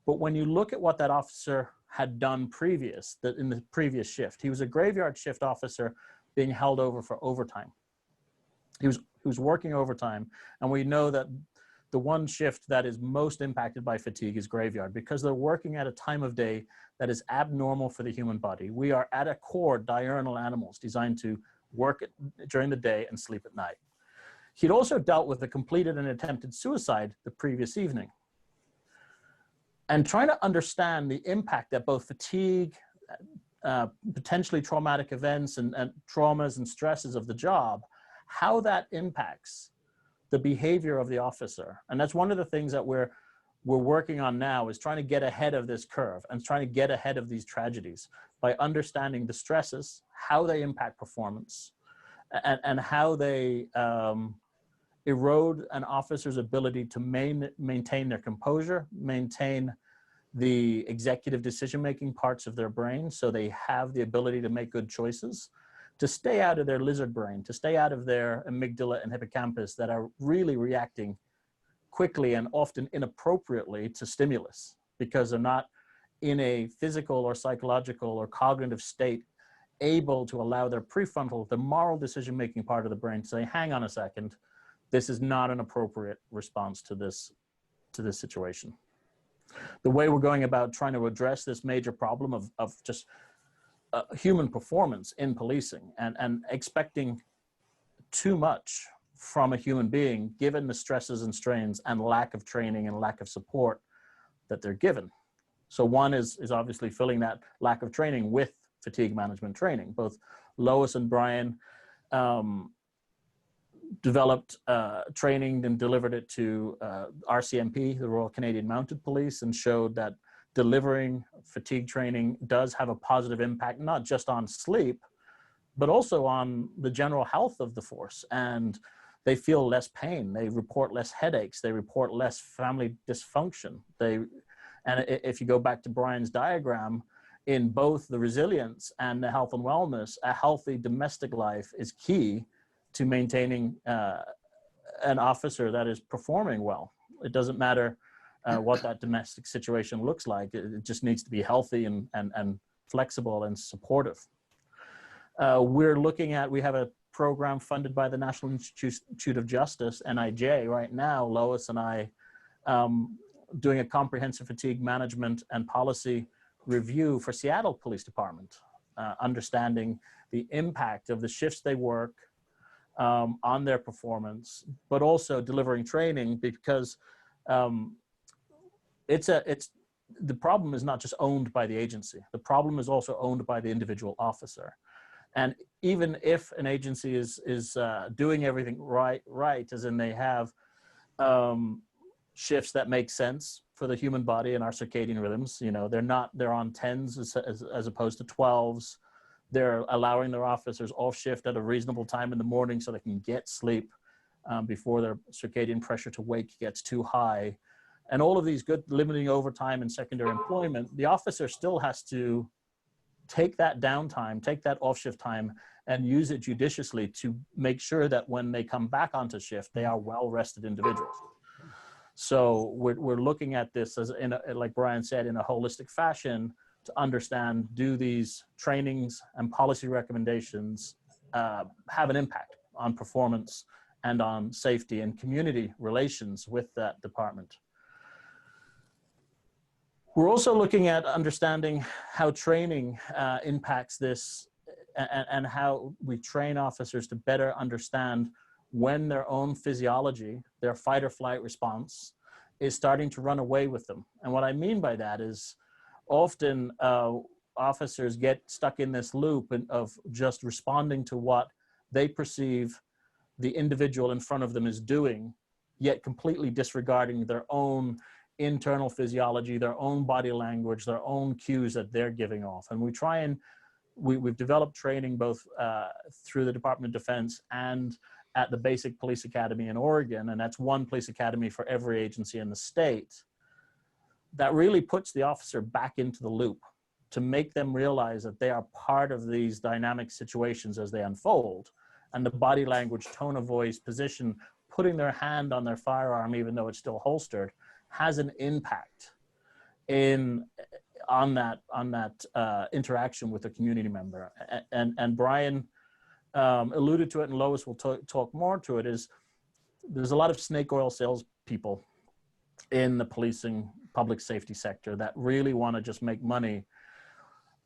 S4: But when you look at what that officer had done in the previous shift, he was a graveyard shift officer being held over for overtime. He was working overtime, and we know that the one shift that is most impacted by fatigue is graveyard, because they're working at a time of day that is abnormal for the human body. We are at a core diurnal animals designed to work during the day and sleep at night. He'd also dealt with a completed and attempted suicide the previous evening. And trying to understand the impact that both fatigue, potentially traumatic events and traumas and stresses of the job, how that impacts the behavior of the officer. And that's one of the things that we're working on now, is trying to get ahead of this curve and trying to get ahead of these tragedies by understanding the stresses, how they impact performance, and how they erode an officer's ability to maintain their composure, maintain the executive decision-making parts of their brain so they have the ability to make good choices, to stay out of their lizard brain, to stay out of their amygdala and hippocampus that are really reacting quickly and often inappropriately to stimulus, because they're not in a physical or psychological or cognitive state able to allow their prefrontal, the moral decision-making part of the brain, to say, hang on a second, this is not an appropriate response to this situation. The way we're going about trying to address this major problem of just human performance in policing and expecting too much from a human being, given the stresses and strains and lack of training and lack of support that they're given. So one is obviously filling that lack of training with fatigue management training. Both Lois and Bryan developed training and delivered it to RCMP, the Royal Canadian Mounted Police, and showed that delivering fatigue training does have a positive impact, not just on sleep, but also on the general health of the force. And they feel less pain, they report less headaches, they report less family dysfunction. And if you go back to Bryan's diagram, in both the resilience and the health and wellness, a healthy domestic life is key to maintaining an officer that is performing well. It doesn't matter what that domestic situation looks like. It just needs to be healthy and flexible and supportive. We have a program funded by the National Institute of Justice, NIJ, right now, Lois and I, doing a comprehensive fatigue management and policy review for Seattle Police Department, understanding the impact of the shifts they work on their performance, but also delivering training, because the problem is not just owned by the agency. The problem is also owned by the individual officer. And even if an agency is doing everything right, as in they have shifts that make sense for the human body and our circadian rhythms, they're on 10s as opposed to 12s. They're allowing their officers off shift at a reasonable time in the morning so they can get sleep before their circadian pressure to wake gets too high. And all of these good, limiting overtime and secondary employment, the officer still has to take that downtime, take that off shift time, and use it judiciously to make sure that when they come back onto shift, they are well-rested individuals. So we're looking at this as, like Bryan said, in a holistic fashion, to understand, do these trainings and policy recommendations have an impact on performance and on safety and community relations with that department. We're also looking at understanding how training impacts this, and how we train officers to better understand when their own physiology, their fight or flight response, is starting to run away with them. And what I mean by that is, often officers get stuck in this loop of just responding to what they perceive the individual in front of them is doing, yet completely disregarding their own internal physiology, their own body language, their own cues that they're giving off. And we've developed training both through the Department of Defense and at the Basic Police Academy in Oregon, and that's one police academy for every agency in the state, that really puts the officer back into the loop to make them realize that they are part of these dynamic situations as they unfold. And the body language, tone of voice, position, putting their hand on their firearm, even though it's still holstered, has an impact on that interaction with a community member. And Bryan alluded to it, and Lois will talk more to it, is there's a lot of snake oil salespeople in the policing public safety sector that really want to just make money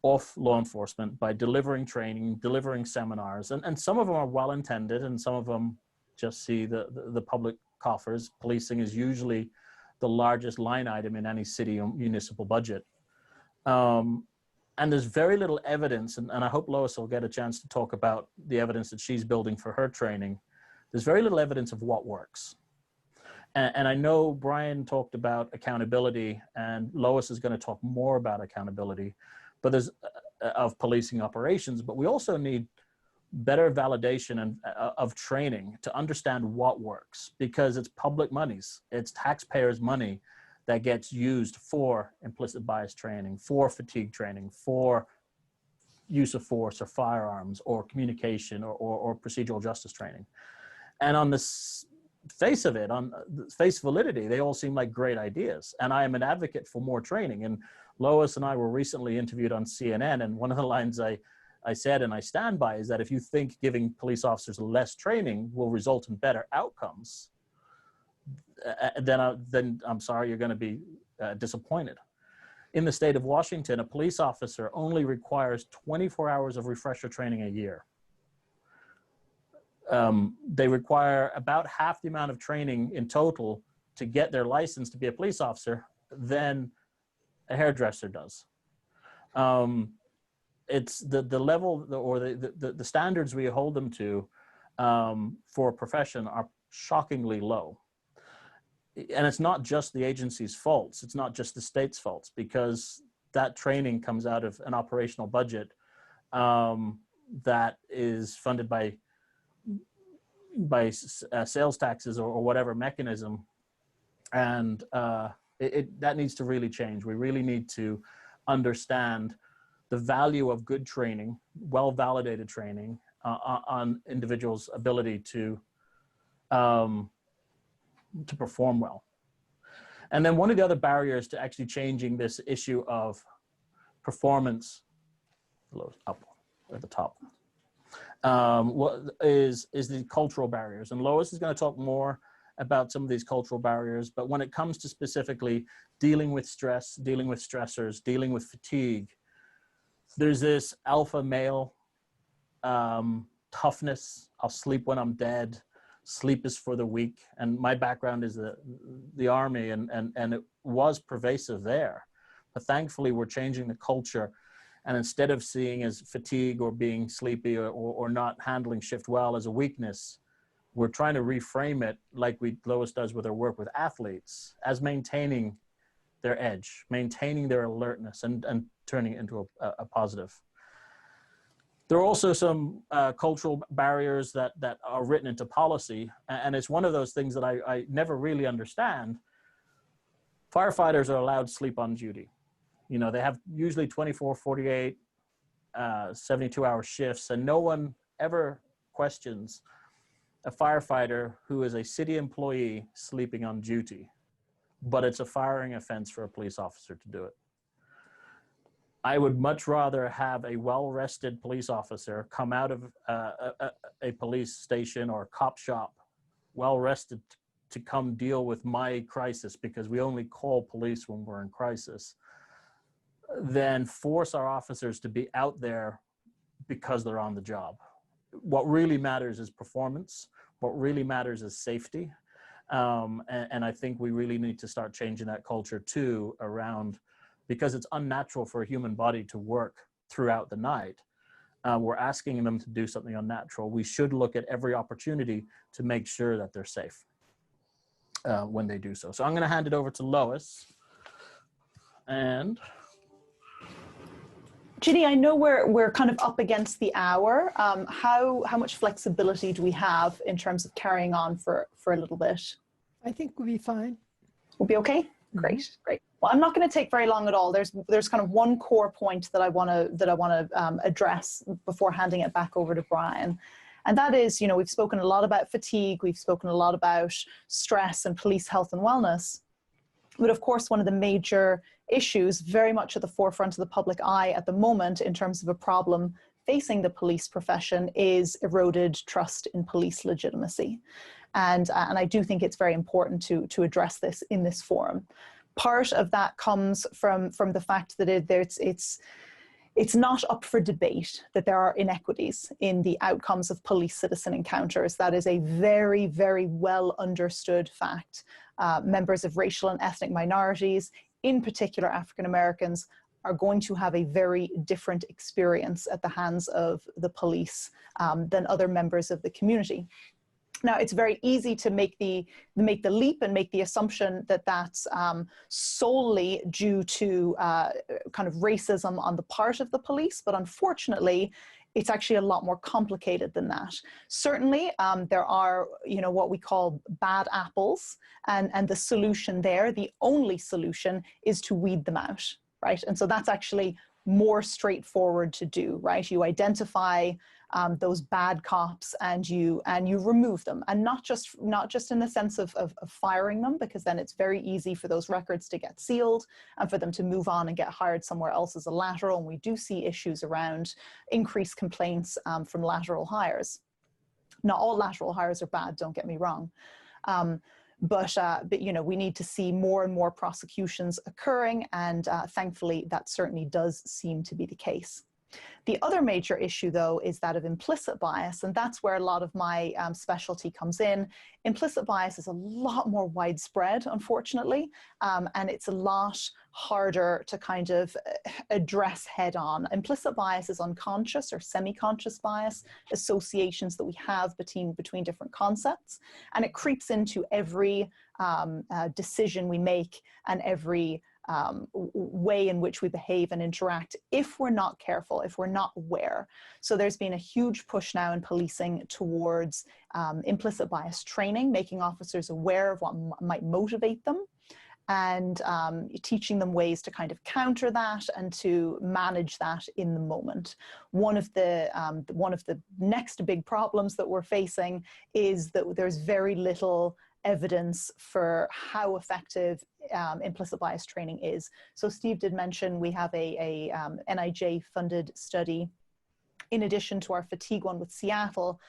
S4: off law enforcement by delivering training, delivering seminars. And some of them are well-intended, and some of them just see the public coffers. Policing is usually the largest line item in any city or municipal budget. And there's very little evidence, and I hope Lois will get a chance to talk about the evidence that she's building for her training. There's very little evidence of what works. And I know Bryan talked about accountability, and Lois is going to talk more about accountability, but there's of policing operations, but we also need better validation and of training to understand what works, because it's public monies, it's taxpayers' money that gets used for implicit bias training, for fatigue training, for use of force or firearms or communication or procedural justice training. And on the face of it, on the face validity, they all seem like great ideas. And I am an advocate for more training. And Lois and I were recently interviewed on CNN, and one of the lines I said, and I stand by, is that if you think giving police officers less training will result in better outcomes, then I'm sorry, you're going to be disappointed. In the state of Washington, a police officer only requires 24 hours of refresher training a year. They require about half the amount of training in total to get their license to be a police officer than a hairdresser does. It's the level or the standards we hold them to for a profession are shockingly low. And it's not just the agency's faults. It's not just the state's faults, because that training comes out of an operational budget that is funded by sales taxes or whatever mechanism. And that needs to really change. We really need to understand the value of good training, well-validated training on individuals' ability to perform well. And then one of the other barriers to actually changing this issue of performance, up at the top, is the cultural barriers. And Lois is going to talk more about some of these cultural barriers, but when it comes to specifically dealing with stress, dealing with stressors, dealing with fatigue, there's this alpha male toughness. I'll sleep when I'm dead. Sleep is for the weak. And my background is the Army, and it was pervasive there. But thankfully, we're changing the culture. And instead of seeing as fatigue or being sleepy or not handling shift well as a weakness, we're trying to reframe it, like Lois does with her work with athletes, as maintaining their edge, maintaining their alertness, and turning it into a positive. There are also some cultural barriers that are written into policy, and it's one of those things that I never really understand. Firefighters are allowed to sleep on duty. You know, they have usually 24, 48, 72-hour shifts, and no one ever questions a firefighter who is a city employee sleeping on duty, but it's a firing offense for a police officer to do it. I would much rather have a well-rested police officer come out of a police station or a cop shop well-rested to come deal with my crisis, because we only call police when we're in crisis, than force our officers to be out there because they're on the job. What really matters is performance. What really matters is safety. And I think we really need to start changing that culture too, around, because it's unnatural for a human body to work throughout the night. We're asking them to do something unnatural. We should look at every opportunity to make sure that they're safe when they do so. So I'm going to hand it over to Lois. And
S5: Ginny, I know we're kind of up against the hour. How much flexibility do we have in terms of carrying on for a little bit?
S1: I think we'll be fine.
S5: We'll be okay? Great, great. Well, I'm not going to take very long at all. There's kind of one core point that I want to address before handing it back over to Bryan. And that is, you know, we've spoken a lot about fatigue, we've spoken a lot about stress and police health and wellness. But of course, one of the major issues very much at the forefront of the public eye at the moment in terms of a problem facing the police profession is eroded trust in police legitimacy. And I do think it's very important to address this in this forum. Part of that comes from the fact that it's not up for debate that there are inequities in the outcomes of police-citizen encounters. That is a very, very well understood fact. Members of racial and ethnic minorities, in particular African Americans, are going to have a very different experience at the hands of the police than other members of the community. Now, it's very easy to make the leap and make the assumption that that's solely due to kind of racism on the part of the police, but unfortunately, it's actually a lot more complicated than that. Certainly, there are, you know, what we call bad apples, and the solution there, the only solution, is to weed them out, right? And so that's actually more straightforward to do, right? You identify those bad cops and you remove them, and not just in the sense of firing them, because then it's very easy for those records to get sealed and for them to move on and get hired somewhere else as a lateral. And we do see issues around increased complaints from lateral hires. Not all lateral hires are bad, don't get me wrong. But you know, we need to see more and more prosecutions occurring, and thankfully that certainly does seem to be the case. The other major issue, though, is that of implicit bias, and that's where a lot of my specialty comes in. Implicit bias is a lot more widespread, unfortunately, and it's a lot harder to kind of address head on. Implicit bias is unconscious or semi-conscious bias, associations that we have between different concepts, and it creeps into every decision we make and every way in which we behave and interact if we're not careful, if we're not aware. So there's been a huge push now in policing towards implicit bias training, making officers aware of what might motivate them, and teaching them ways to kind of counter that and to manage that in the moment. One of the next big problems that we're facing is that there's very little evidence for how effective implicit bias training is. So Steve did mention we have a NIJ-funded study. In addition to our fatigue one with Seattle,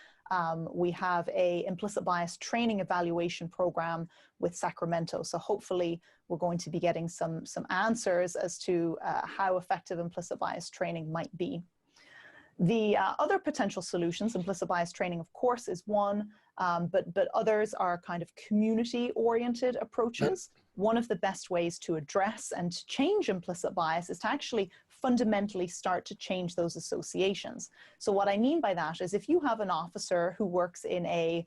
S5: we have a implicit bias training evaluation program with Sacramento. So hopefully we're going to be getting some answers as to how effective implicit bias training might be. The other potential solutions, implicit bias training, of course, is one, but others are kind of community-oriented approaches. One of the best ways to address and to change implicit bias is to actually fundamentally start to change those associations. So what I mean by that is if you have an officer who works in a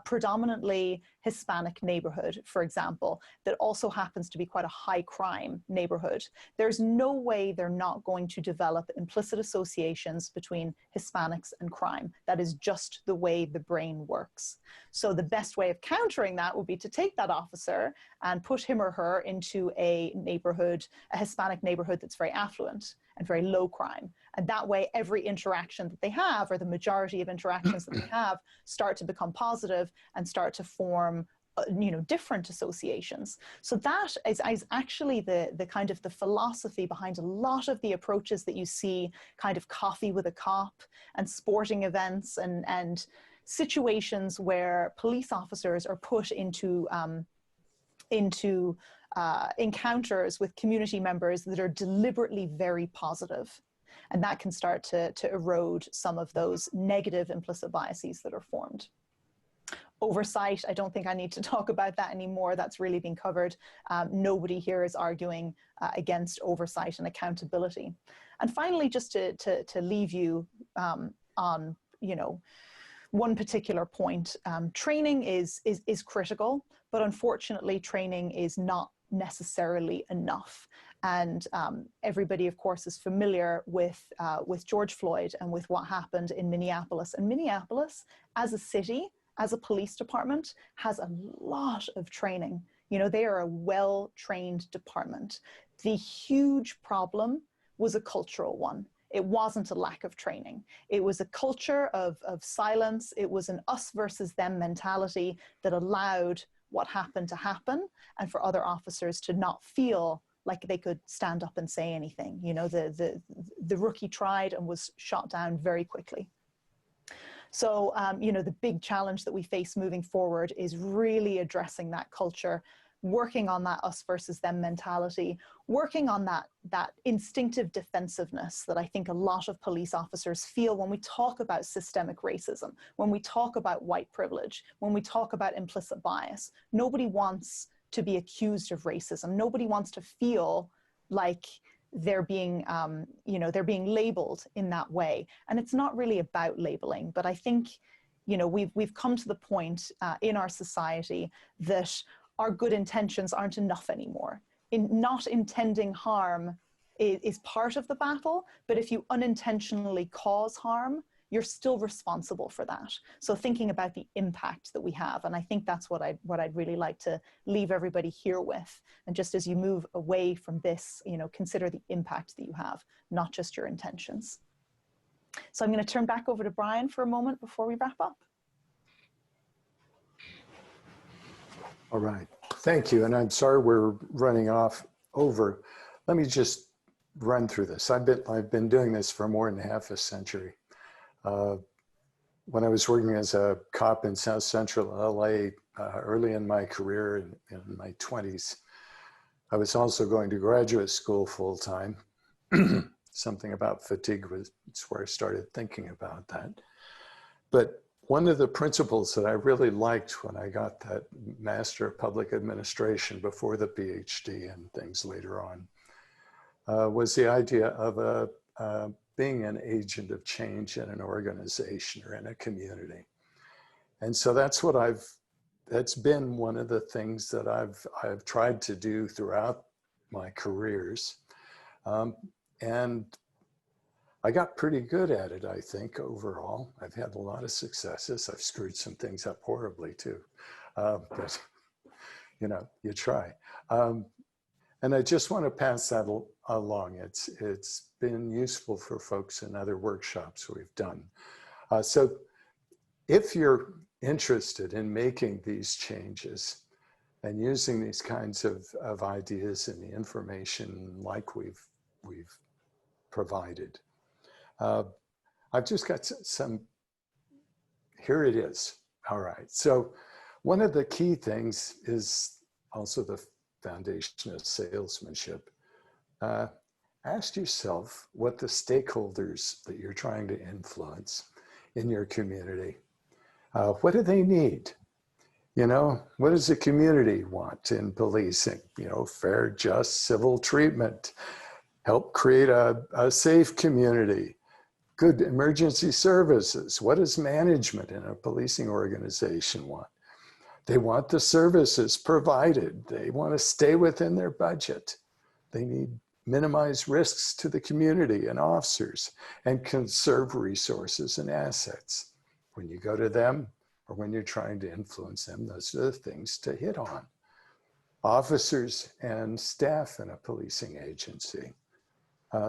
S5: predominantly Hispanic neighborhood, for example, that also happens to be quite a high crime neighborhood, there's no way they're not going to develop implicit associations between Hispanics and crime. That is just the way the brain works. So the best way of countering that would be to take that officer and put him or her into a neighborhood, a Hispanic neighborhood that's very affluent and very low crime. And that way, every interaction that they have, or the majority of interactions that they have, start to become positive and start to form different associations. So that is actually the kind of the philosophy behind a lot of the approaches that you see, kind of coffee with a cop and sporting events and situations where police officers are put into encounters with community members that are deliberately very positive. And that can start to erode some of those negative implicit biases that are formed. Oversight, I don't think I need to talk about that anymore. That's really been covered. Nobody here is arguing against oversight and accountability. And finally, just to leave you on, one particular point, training is critical, but unfortunately, training is not necessarily enough. And everybody, of course, is familiar with George Floyd and with what happened in Minneapolis. And Minneapolis, as a city, as a police department, has a lot of training You know, they are a well-trained department. The huge problem was a cultural one. It wasn't a lack of training. It was a culture of silence. It was an us versus them mentality that allowed what happened to happen, and for other officers to not feel like they could stand up and say anything. You know, the rookie tried and was shot down very quickly. So, you know, the big challenge that we face moving forward is really addressing that culture, working on that us versus them mentality, working on that instinctive defensiveness that I think a lot of police officers feel when we talk about systemic racism, when we talk about white privilege, when we talk about implicit bias. Nobody wants to be accused of racism. Nobody wants to feel like they're being, you know, they're being labeled in that way. And it's not really about labeling, but I think, you know, we've come to the point in our society that our good intentions aren't enough anymore. In not intending harm is part of the battle, but if you unintentionally cause harm, you're still responsible for that. So thinking about the impact that we have, and I think that's what I'd really like to leave everybody here with. And just as you move away from this, you know, consider the impact that you have, not just your intentions. So I'm going to turn back over to Bryan for a moment before we wrap up.
S3: All right, thank you. And I'm sorry we're running over. Let me just run through this. I've been doing this for more than half a century. When I was working as a cop in South Central LA early in my career in my 20s, I was also going to graduate school full time. Something about fatigue was where I started thinking about that. But one of the principles that I really liked when I got that Master of Public Administration before the PhD and things later on was the idea of being an agent of change in an organization or in a community. And so that's been one of the things that I've tried to do throughout my careers. And I got pretty good at it, I think, overall. I've had a lot of successes. I've screwed some things up horribly too, but you know, you try. And I just want to pass that along. It's been useful for folks in other workshops we've done. So if you're interested in making these changes and using these kinds of ideas and the information like we've provided, I've just got some, here it is. All right, so one of the key things is also the foundation of salesmanship. Ask yourself what the stakeholders that you're trying to influence in your community, what do they need? You know, what does the community want in policing? You know, fair, just civil treatment, help create a safe community, good emergency services. What does management in a policing organization want? They want the services provided. They want to stay within their budget. They need minimize risks to the community and officers and conserve resources and assets. When you go to them or when you're trying to influence them, those are the things to hit on. Officers and staff in a policing agency,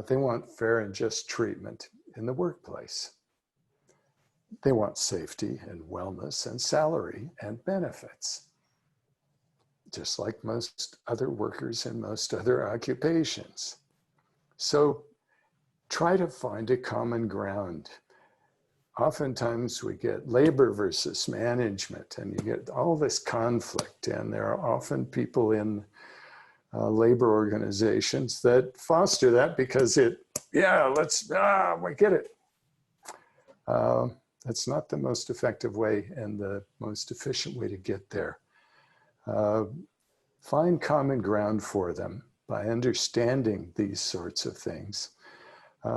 S3: they want fair and just treatment in the workplace. They want safety and wellness and salary and benefits, just like most other workers in most other occupations. So try to find a common ground. Oftentimes we get labor versus management, and you get all this conflict, and there are often people in labor organizations that foster that because we get it. That's not the most effective way and the most efficient way to get there. Find common ground for them by understanding these sorts of things.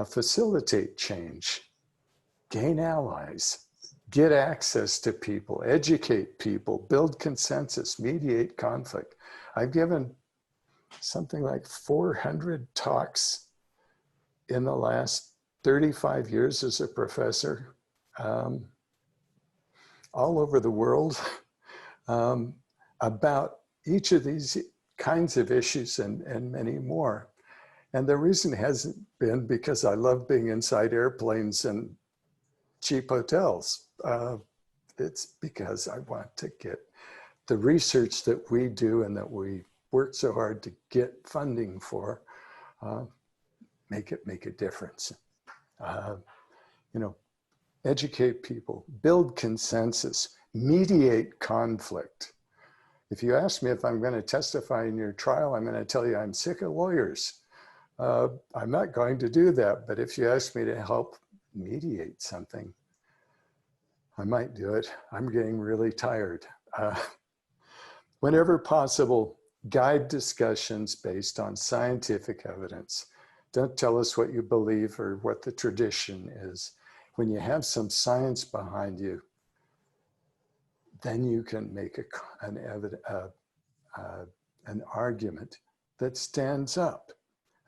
S3: Facilitate change, gain allies, get access to people, educate people, build consensus, mediate conflict. I've given something like 400 talks in the last 35 years as a professor, all over the world, about each of these kinds of issues and many more. And the reason hasn't been because I love being inside airplanes and cheap hotels. It's because I want to get the research that we do and that we work so hard to get funding for, make a difference. You know, educate people, build consensus, mediate conflict. If you ask me if I'm going to testify in your trial, I'm going to tell you I'm sick of lawyers. I'm not going to do that, but if you ask me to help mediate something, I might do it. I'm getting really tired. Whenever possible, guide discussions based on scientific evidence. Don't tell us what you believe or what the tradition is. When you have some science behind you, then you can make an argument that stands up.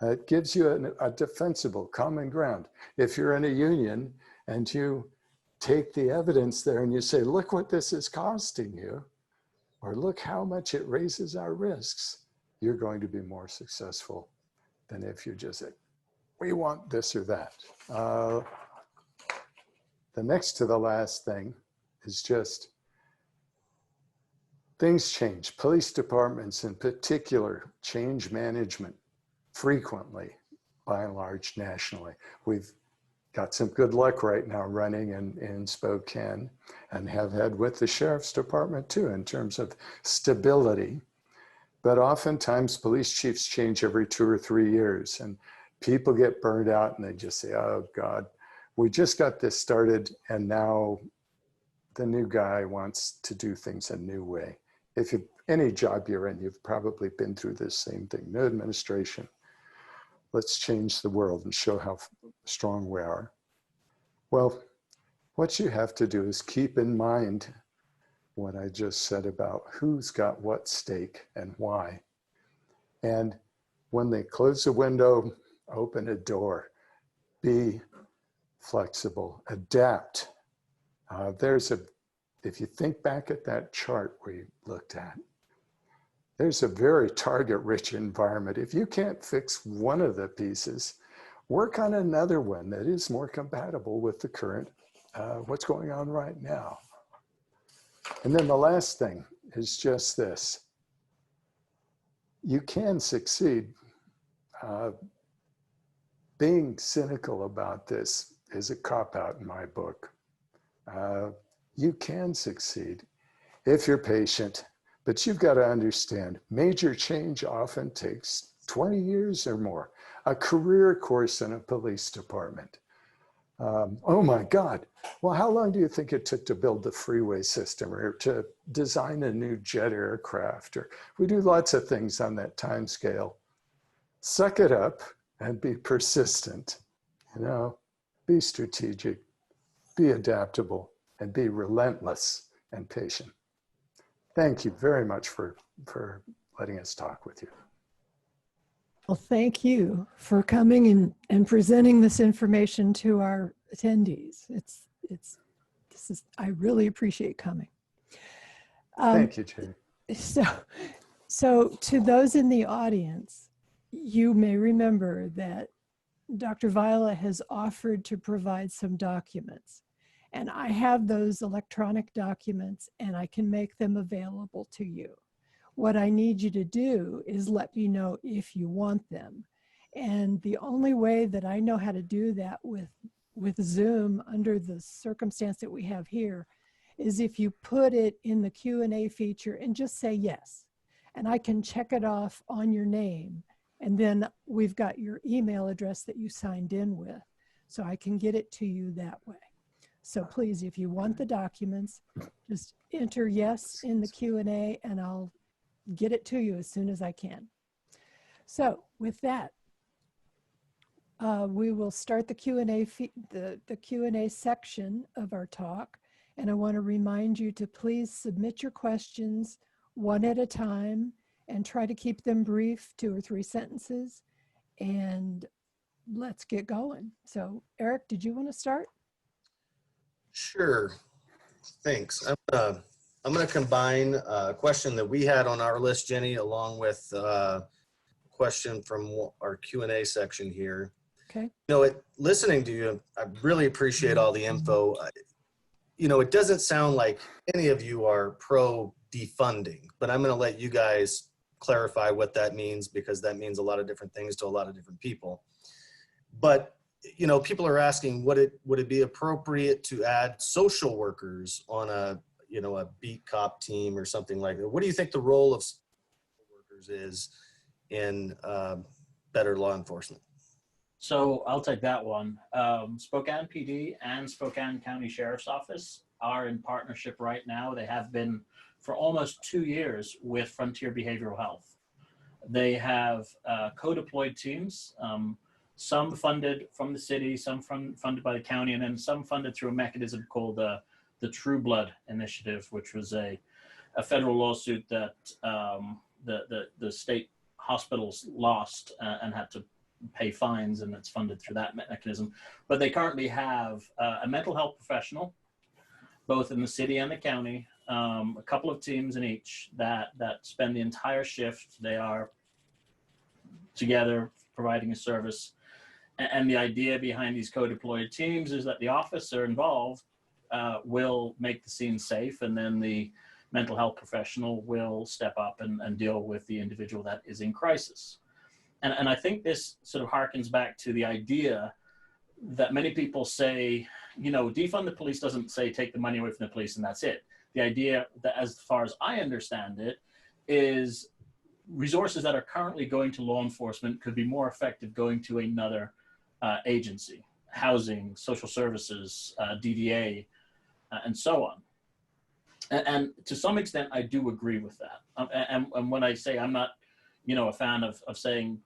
S3: It gives you a defensible common ground. If you're in a union and you take the evidence there and you say, look what this is costing you, or look how much it raises our risks, you're going to be more successful than if you just say, we want this or that. The next to the last thing is just things change. Police departments in particular change management frequently, by and large, nationally. We've got some good luck right now running in Spokane, and have had with the Sheriff's Department too, in terms of stability. But oftentimes police chiefs change every 2 or 3 years, and people get burned out and they just say, oh God, we just got this started and now the new guy wants to do things a new way. If you, any job you're in, you've probably been through this same thing. New administration, let's change the world and show how strong we are. Well, what you have to do is keep in mind what I just said about who's got what stake and why. And when they close a window, open a door, be flexible, adapt. If you think back at that chart we looked at, there's a very target-rich environment. If you can't fix one of the pieces, work on another one that is more compatible with the current, what's going on right now. And then the last thing is just this. You can succeed. Being cynical about this is a cop-out in my book. You can succeed if you're patient, but you've got to understand major change often takes 20 years or more. A career course in a police department. Oh my God. Well, how long do you think it took to build the freeway system or to design a new jet aircraft? Or we do lots of things on that time scale. Suck it up and be persistent, you know, be strategic, be adaptable, and be relentless and patient. Thank you very much for letting us talk with you.
S1: Well, thank you for coming and presenting this information to our attendees. I really appreciate coming.
S3: Thank you, Jamie.
S1: So to those in the audience, you may remember that Dr. Vila has offered to provide some documents, and I have those electronic documents and I can make them available to you. What I need you to do is let me know if you want them. And the only way that I know how to do that with Zoom under the circumstance that we have here is if you put it in the Q&A feature and just say yes. And I can check it off on your name. And then we've got your email address that you signed in with. So I can get it to you that way. So please, if you want the documents, just enter yes in the Q&A and I'll get it to you as soon as I can. So with that, we will start the Q&A section of our talk. And I want to remind you to please submit your questions one at a time and try to keep them brief, 2 or 3 sentences. And let's get going. So Eric, did you want to start?
S2: Sure. Thanks. I'm going to I'm going to combine a question that we had on our list, Jenny, along with a question from our Q&A section here.
S1: Okay.
S2: Listening to you, I really appreciate all the info. It doesn't sound like any of you are pro defunding, but I'm going to let you guys clarify what that means, because that means a lot of different things to a lot of different people. But people are asking, would it be appropriate to add social workers on a beat cop team or something like that? What do you think the role of social workers is in better law enforcement?
S4: So I'll take that one. Spokane PD and Spokane County Sheriff's Office are in partnership right now. They have been for almost 2 years with Frontier Behavioral Health. They have co-deployed teams, some funded from the city, some funded by the county, and then some funded through a mechanism called the True Blood Initiative, which was a federal lawsuit that the state hospitals lost and had to pay fines, and it's funded through that mechanism. But they currently have a mental health professional, both in the city and the county, a couple of teams in each that spend the entire shift. They are together providing a service. And the idea behind these co-deployed teams is that the officer involved will make the scene safe, and then the mental health professional will step up and deal with the individual that is in crisis. And I think this sort of harkens back to the idea that many people say, defund the police doesn't say take the money away from the police and that's it. The idea that, as far as I understand it, is resources that are currently going to law enforcement could be more effective going to another agency, housing, social services, DDA, and so on. And to some extent, I do agree with that. And when I say I'm not, a fan of saying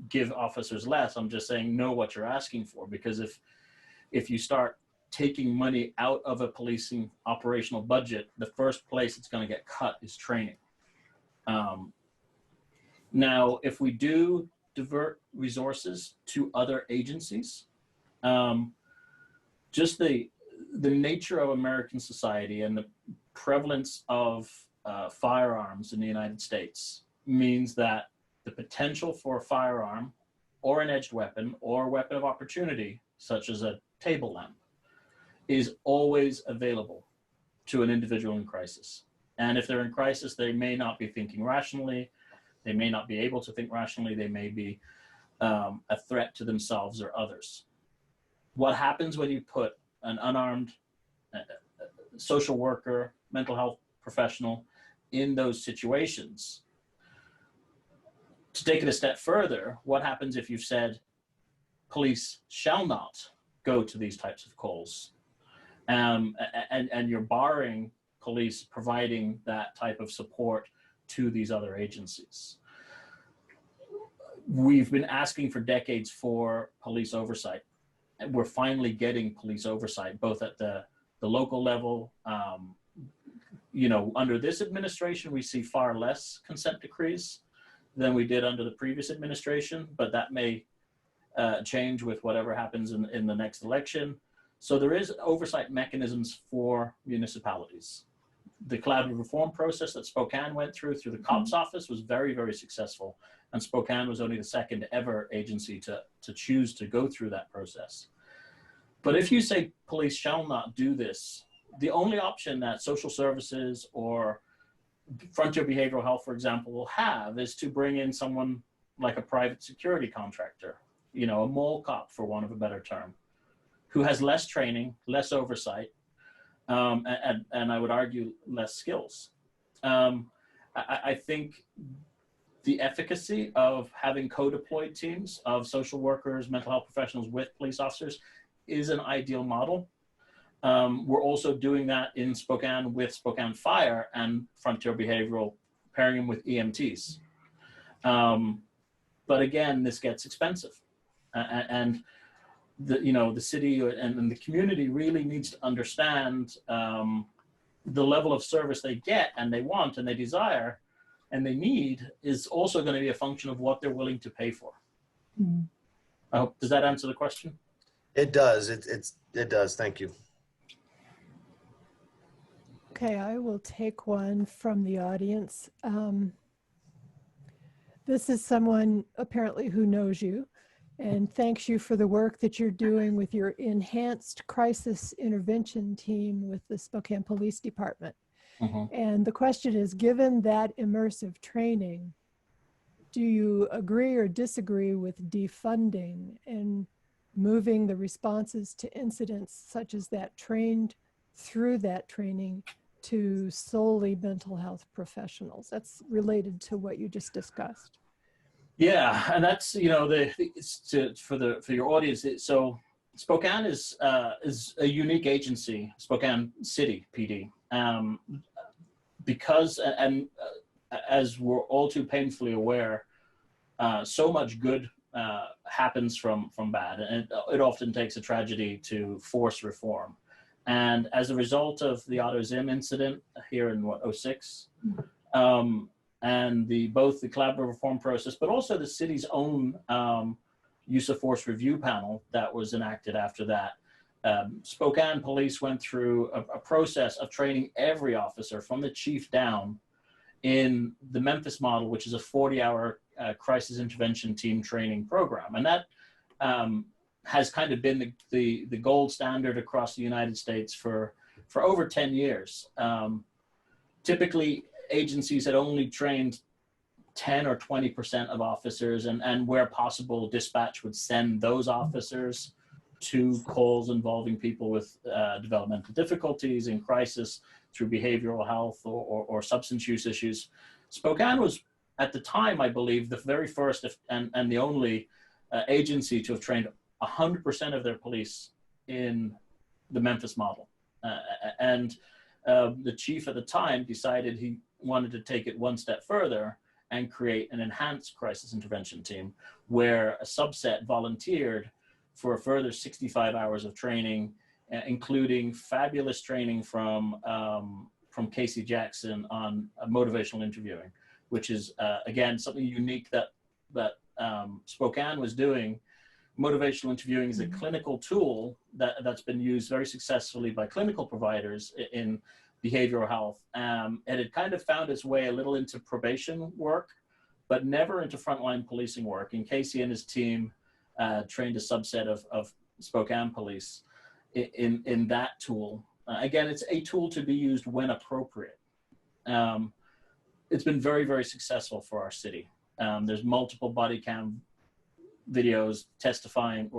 S4: give officers less, I'm just saying know what you're asking for, because if you start taking money out of a policing operational budget, the first place it's going to get cut is training. Now, if we do divert resources to other agencies, just the nature of American society and the prevalence of firearms in the United States means that the potential for a firearm or an edged weapon or weapon of opportunity, such as a table lamp, is always available to an individual in crisis. And if they're in crisis, they may not be thinking rationally. They may not be able to think rationally. They may be a threat to themselves or others. What happens when you put an unarmed social worker, mental health professional in those situations? To take it a step further, what happens if you've said police shall not go to these types of calls, and you're barring police providing that type of support to these other agencies? We've been asking for decades for police oversight, and we're finally getting police oversight, both at the local level. Under this administration, we see far less consent decrees than we did under the previous administration, but that may change with whatever happens in the next election. So there is oversight mechanisms for municipalities. The collaborative reform process that Spokane went through the COPS office was very, very successful. And Spokane was only the second ever agency to choose to go through that process. But if you say police shall not do this, the only option that social services or Frontier Behavioral Health, for example, will have is to bring in someone like a private security contractor, a mall cop, for want of a better term, who has less training, less oversight, and I would argue less skills. I think the efficacy of having co-deployed teams of social workers, mental health professionals with police officers is an ideal model. We're also doing that in Spokane with Spokane Fire and Frontier Behavioral, pairing them with EMTs. But again, this gets expensive. And the city and the community really needs to understand the level of service they get and they want and they desire and they need is also going to be a function of what they're willing to pay for.
S1: Mm.
S4: I hope, does that answer the question?
S2: It does. It does. Thank you.
S1: Okay. Okay, I will take one from the audience. This is someone apparently who knows you and thanks you for the work that you're doing with your enhanced crisis intervention team with the Spokane Police Department. And the question is, given that immersive training, do you agree or disagree with defunding and moving the responses to incidents such as that trained through that training to solely mental health professionals? That's related to what you just discussed.
S4: Yeah, and that's, you know, for your audience. So Spokane is a unique agency, Spokane City PD, because as we're all too painfully aware, so much good happens from bad, and it often takes a tragedy to force reform. And as a result of the AutoZim incident here in '06, and both the collaborative reform process, but also the city's own use of force review panel that was enacted after that, Spokane Police went through a process of training every officer from the chief down in the Memphis model, which is a 40-hour crisis intervention team training program. And that has kind of been the gold standard across the United States for over 10 years. Typically, agencies had only trained 10 or 20% of officers, and where possible, dispatch would send those officers to calls involving people with developmental difficulties in crisis through behavioral health or substance use issues. Spokane was, at the time, I believe, the very first and the only agency to have trained 100% of their police in the Memphis model. And the chief at the time decided he wanted to take it one step further and create an enhanced crisis intervention team where a subset volunteered for a further 65 hours of training, including fabulous training from Casey Jackson on motivational interviewing, which is, again, something unique that Spokane was doing. Motivational interviewing is a clinical tool that's been used very successfully by clinical providers in behavioral health. It had kind of found its way a little into probation work, but never into frontline policing work. And Casey and his team trained a subset of Spokane police in that tool. Again, it's a tool to be used when appropriate. It's been very, very successful for our city. There's multiple body cam videos testifying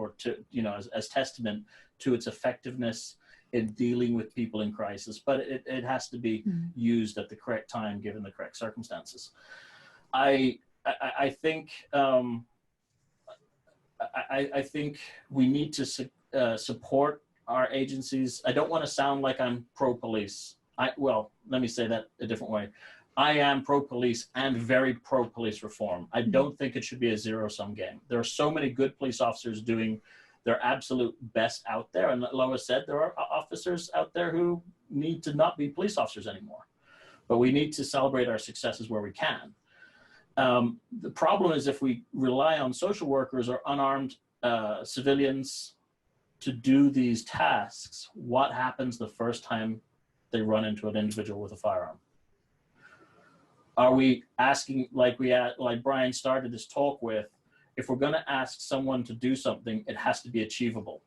S4: as testament to its effectiveness in dealing with people in crisis, but it has to be used at the correct time given the correct circumstances. I think I think we need to support our agencies. I don't want to sound like I'm pro-police. Well, let me say that a different way. I am pro-police and very pro-police reform. I don't think it should be a zero-sum game. There are so many good police officers doing their absolute best out there. And Lois said there are officers out there who need to not be police officers anymore. But we need to celebrate our successes where we can. The problem is if we rely on social workers or unarmed civilians to do these tasks, what happens the first time they run into an individual with a firearm? Are we asking, like Bryan started this talk with, if we're going to ask someone to do something, it has to be achievable.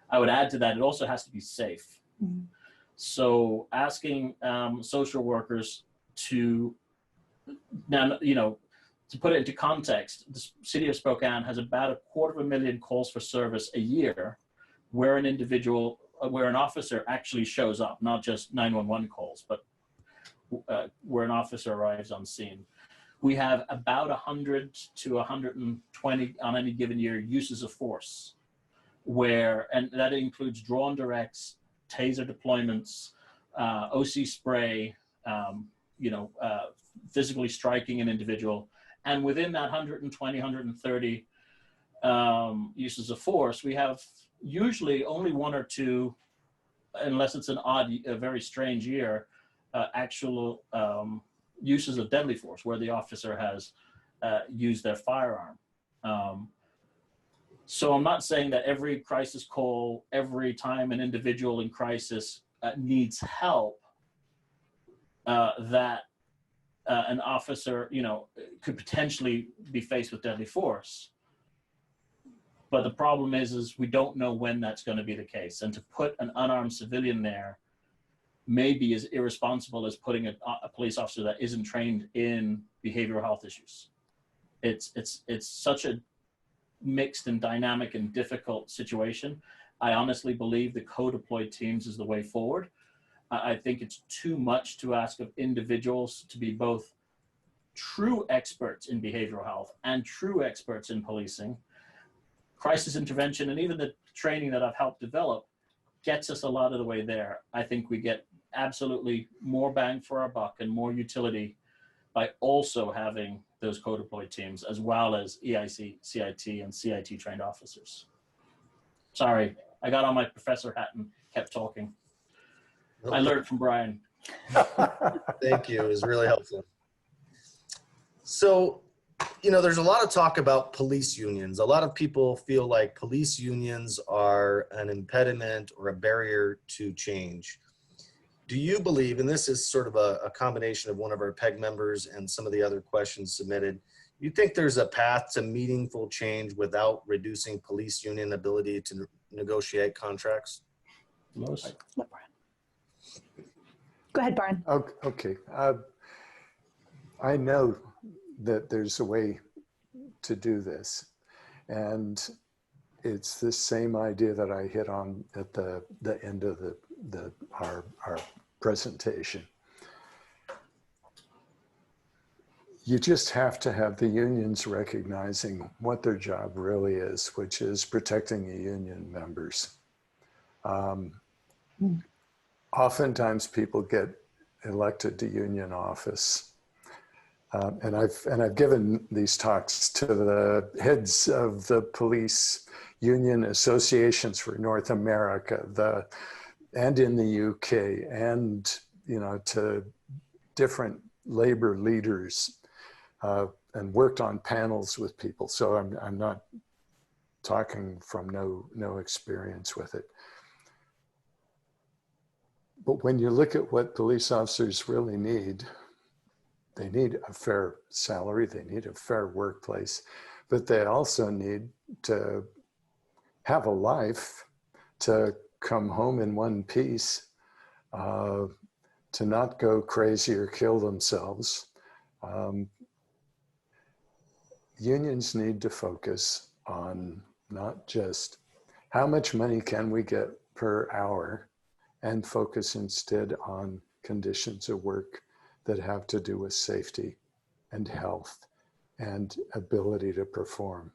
S4: I would add to that, it also has to be safe. So asking social workers to, now, to put it into context, the city of Spokane has about 250,000 calls for service a year where an officer actually shows up, not just 911 calls, but where an officer arrives on scene. We have about 100 to 120 on any given year uses of force, and that includes drawn directs, taser deployments, OC spray, physically striking an individual. And within that 120, 130 uses of force, we have usually only one or two, unless it's a very strange year, actual uses of deadly force where the officer has used their firearm. So I'm not saying that every crisis call, every time an individual in crisis needs help, that an officer, you know, could potentially be faced with deadly force. But the problem is we don't know when that's going to be the case. And to put an unarmed civilian there may be as irresponsible as putting a police officer that isn't trained in behavioral health issues. It's such a mixed and dynamic and difficult situation. I honestly believe the co-deployed teams is the way forward. I think it's too much to ask of individuals to be both true experts in behavioral health and true experts in policing. Crisis intervention and even the training that I've helped develop gets us a lot of the way there. I think we get absolutely more bang for our buck and more utility by also having those co-deployed teams, as well as EIC, CIT, and CIT trained officers. Sorry, I got on my professor hat and kept talking. I learned from Bryan.
S2: Thank you. It was really helpful. So, you know, there's a lot of talk about police unions. A lot of people feel like police unions are an impediment or a barrier to change. Do you believe, and this is sort of a combination of one of our PEG members and some of the other questions submitted, you think there's a path to meaningful change without reducing police union ability to negotiate contracts?
S4: Lois?
S5: Go ahead, Bryan.
S3: Okay. I know that there's a way to do this. And it's the same idea that I hit on at the end of our presentation. You just have to have the unions recognizing what their job really is, which is protecting the union members. Oftentimes people get elected to union office. And I've given these talks to the heads of the police union associations for North America, and in the UK, and to different labor leaders, and worked on panels with people. So I'm not talking from no experience with it. But when you look at what police officers really need, they need a fair salary, they need a fair workplace, but they also need to have a life, to come home in one piece, to not go crazy or kill themselves. Unions need to focus on not just how much money can we get per hour, and focus instead on conditions of work that have to do with safety and health and ability to perform.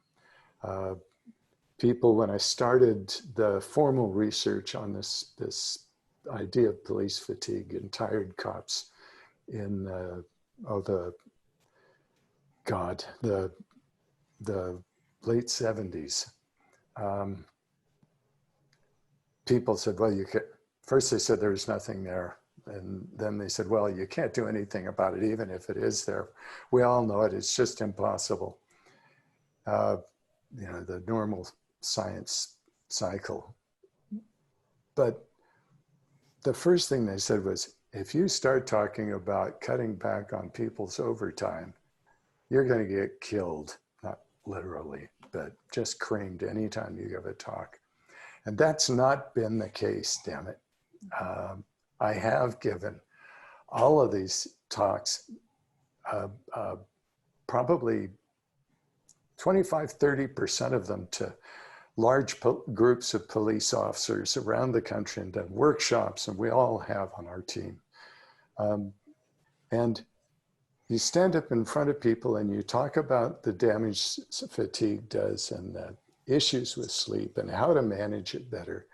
S3: People, when I started the formal research on this idea of police fatigue and tired cops in the late 70s, people said, well, you could, first they said there's nothing there. And then they said, well, you can't do anything about it, even if it is there. We all know it, it's just impossible. The normal science cycle. But the first thing they said was, if you start talking about cutting back on people's overtime, you're going to get killed, not literally, but just creamed anytime you give a talk. And that's not been the case, damn it. I have given all of these talks, probably 25–30% of them to large groups of police officers around the country, and done workshops, and we all have on our team. And you stand up in front of people and you talk about the damage fatigue does and the issues with sleep and how to manage it better.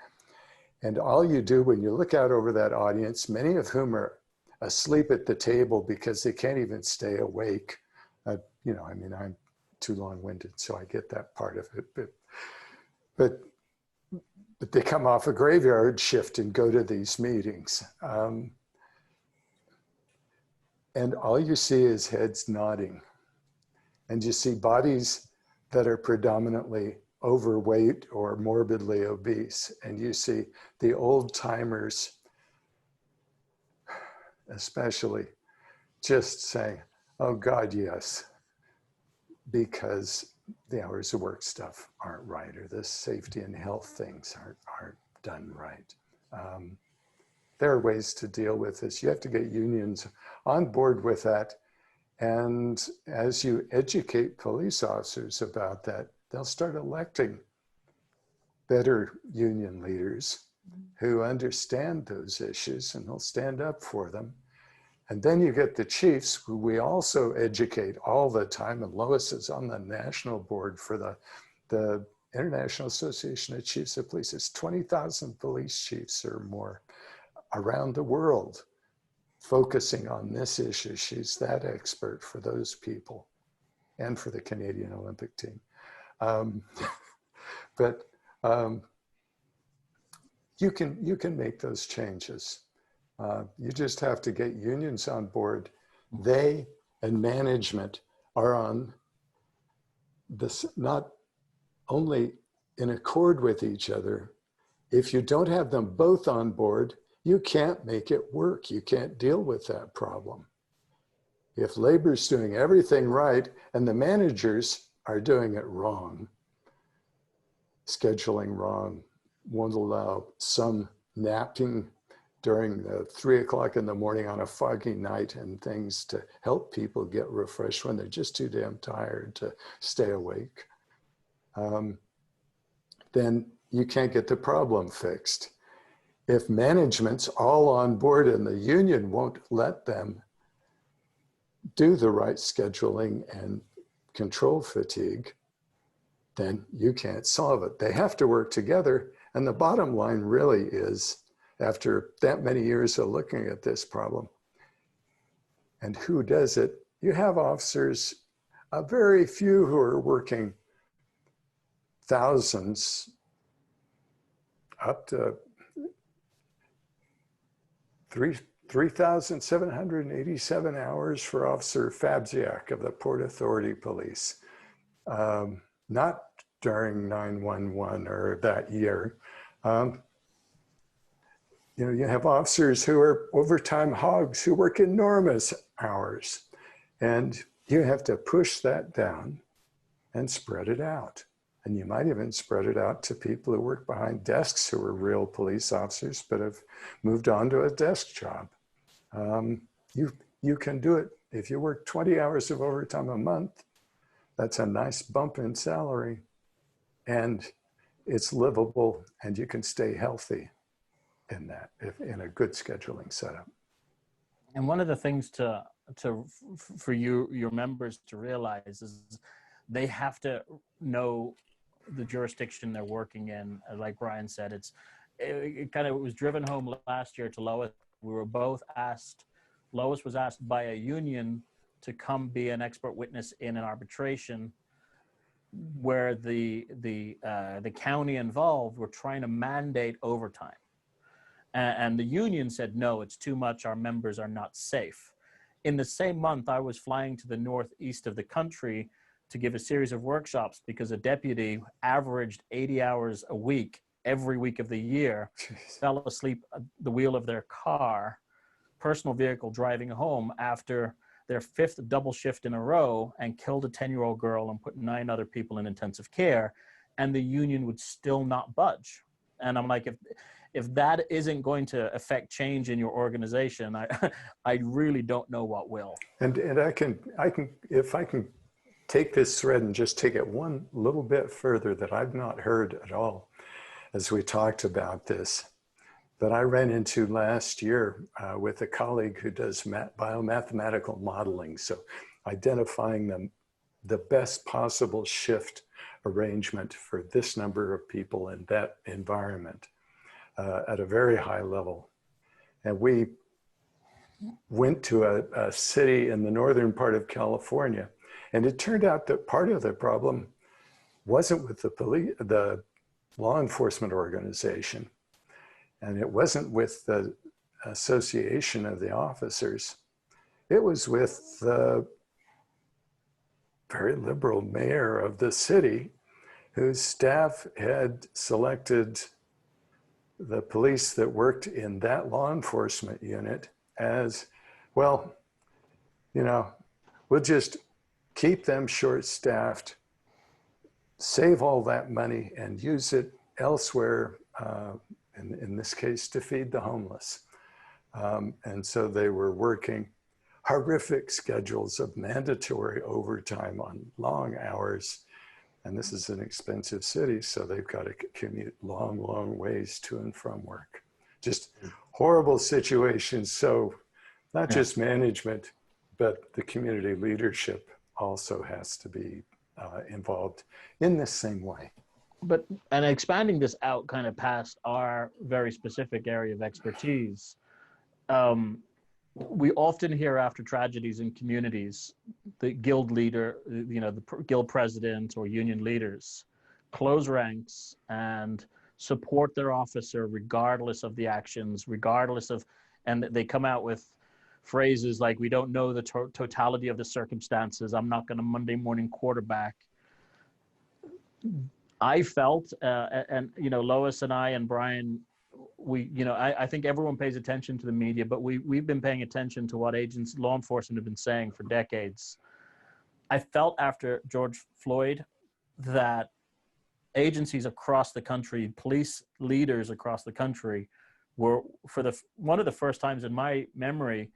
S3: And all you do when you look out over that audience, many of whom are asleep at the table because they can't even stay awake. I'm too long-winded, so I get that part of it. But they come off a graveyard shift and go to these meetings. And all you see is heads nodding. And you see bodies that are predominantly overweight or morbidly obese. And you see the old timers especially just saying, oh God, yes, because the hours of work stuff aren't right, or the safety and health things aren't done right. There are ways to deal with this. You have to get unions on board with that. And as you educate police officers about that, they'll start electing better union leaders who understand those issues, and they'll stand up for them. And then you get the chiefs, who we also educate all the time. And Lois is on the national board for the International Association of Chiefs of Police. It's 20,000 police chiefs or more around the world focusing on this issue. She's that expert for those people and for the Canadian Olympic team. But you can make those changes. You just have to get unions on board. They and management are on this, not only in accord with each other. If you don't have them both on board, you can't make it work. You can't deal with that problem. If labor's doing everything right and the managers are doing it wrong, scheduling wrong, won't allow some napping during the 3 o'clock in the morning on a foggy night and things to help people get refreshed when they're just too damn tired to stay awake, then you can't get the problem fixed. If management's all on board and the union won't let them do the right scheduling and control fatigue, then you can't solve it. They have to work together. And the bottom line really is, after that many years of looking at this problem, and who does it, you have officers, a very few who are working thousands, up to 3,787 hours for Officer Fabziak of the Port Authority Police. Not during 9/11 or that year. You have officers who are overtime hogs who work enormous hours, and you have to push that down and spread it out. And you might even spread it out to people who work behind desks who are real police officers but have moved on to a desk job. You can do it. If you work 20 hours of overtime a month, that's a nice bump in salary, and it's livable, and you can stay healthy in that, in a good scheduling setup.
S4: And one of the things for your members to realize is they have to know the jurisdiction they're working in. Like Bryan said, it was driven home last year to Lois. We were both asked, Lois was asked by a union to come be an expert witness in an arbitration where the county involved were trying to mandate overtime. And the union said, no, it's too much. Our members are not safe. In the same month, I was flying to the northeast of the country to give a series of workshops because a deputy averaged 80 hours a week, every week of the year, fell asleep at the wheel of their car, personal vehicle, driving home after their 5th double shift in a row, and killed a 10-year-old girl and put 9 other people in intensive care. And the union would still not budge. And I'm like, if that isn't going to affect change in your organization, I really don't know what will.
S3: And I can, if I can take this thread and just take it one little bit further that I've not heard at all as we talked about this, that I ran into last year with a colleague who does biomathematical modeling. So identifying the best possible shift arrangement for this number of people in that environment at a very high level. And we went to a city in the northern part of California, and it turned out that part of the problem wasn't with the law enforcement organization, and it wasn't with the association of the officers. It was with the very liberal mayor of the city, whose staff had selected the police that worked in that law enforcement unit as Well, you know, we'll just keep them short-staffed, save all that money and use it elsewhere, in this case, to feed the homeless. And so they were working horrific schedules of mandatory overtime on long hours. And this is an expensive city, so they've got to commute long, long ways to and from work. Just horrible situations. So not just management, but the community leadership also has to be involved in this same way.
S4: But, and expanding this out kind of past our very specific area of expertise, we often hear after tragedies in communities, the guild leader, you know, the guild president or union leaders close ranks and support their officer regardless of the actions, regardless of, and they come out with phrases like, we don't know the totality of the circumstances, I'm not going to Monday morning quarterback. I felt, and, you know, Lois and I and Bryan, I think everyone pays attention to the media, but we've been paying attention to what agents, law enforcement have been saying for decades. I felt after George Floyd that agencies across the country, police leaders across the country were, for one of the first times in my memory,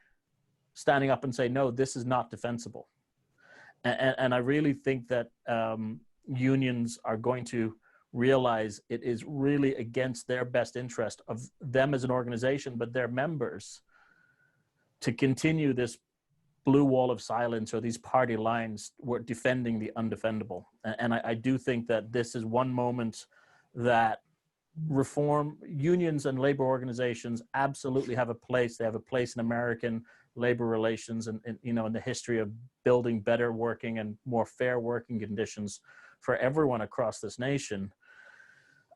S4: standing up and say, no, this is not defensible. And I really think that unions are going to realize it is really against their best interest of them as an organization, but their members, to continue this blue wall of silence or these party lines were defending the undefendable. And I do think that this is one moment that reform unions and labor organizations absolutely have a place. They have a place in American labor relations and you know, in the history of building better working and more fair working conditions for everyone across this nation.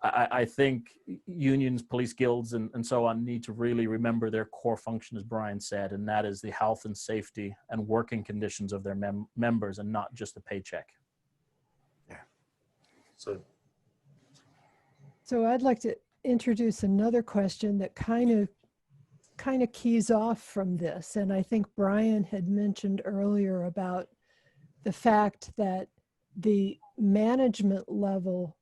S4: I think unions, police guilds, and so on need to really remember their core function, as Bryan said, and that is the health and safety and working conditions of their members, and not just a paycheck.
S3: Yeah.
S2: So
S1: I'd like to introduce another question that kind of keys off from this. And I think Bryan had mentioned earlier about the fact that the management level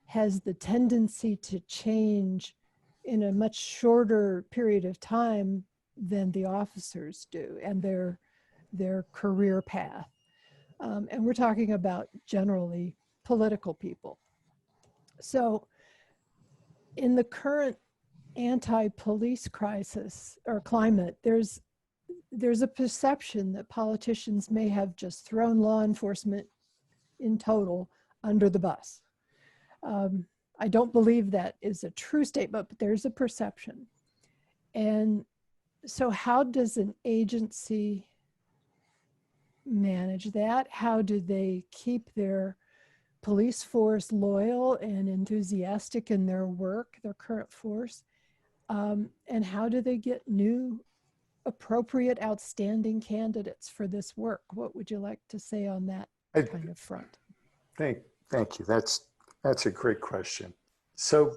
S1: has the tendency to change in a much shorter period of time than the officers do and their career path. And we're talking about generally political people. So in the current anti-police crisis or climate, there's a perception that politicians may have just thrown law enforcement in total under the bus. I don't believe that is a true statement, but there's a perception. And so how does an agency manage that? How do they keep their police force loyal and enthusiastic in their work, their current force? And how do they get new, appropriate, outstanding candidates for this work? What would you like to say on that kind of front?
S3: Thank you. That's a great question. So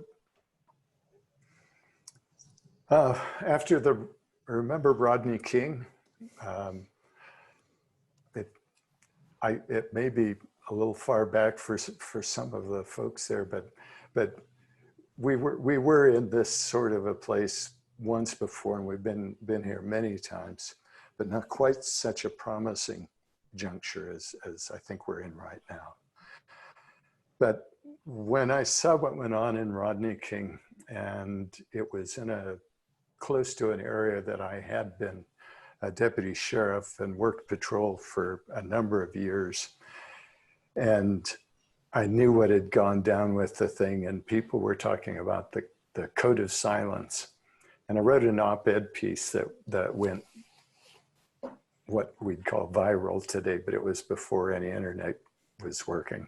S3: after remember Rodney King? It may be a little far back for some of the folks there, but we were in this sort of a place once before, and we've been here many times, but not quite such a promising juncture as I think we're in right now. But when I saw what went on in Rodney King, and it was close to an area that I had been a deputy sheriff and worked patrol for a number of years, and I knew what had gone down with the thing, and people were talking about the code of silence. And I wrote an op-ed piece that went what we'd call viral today, but it was before any internet was working.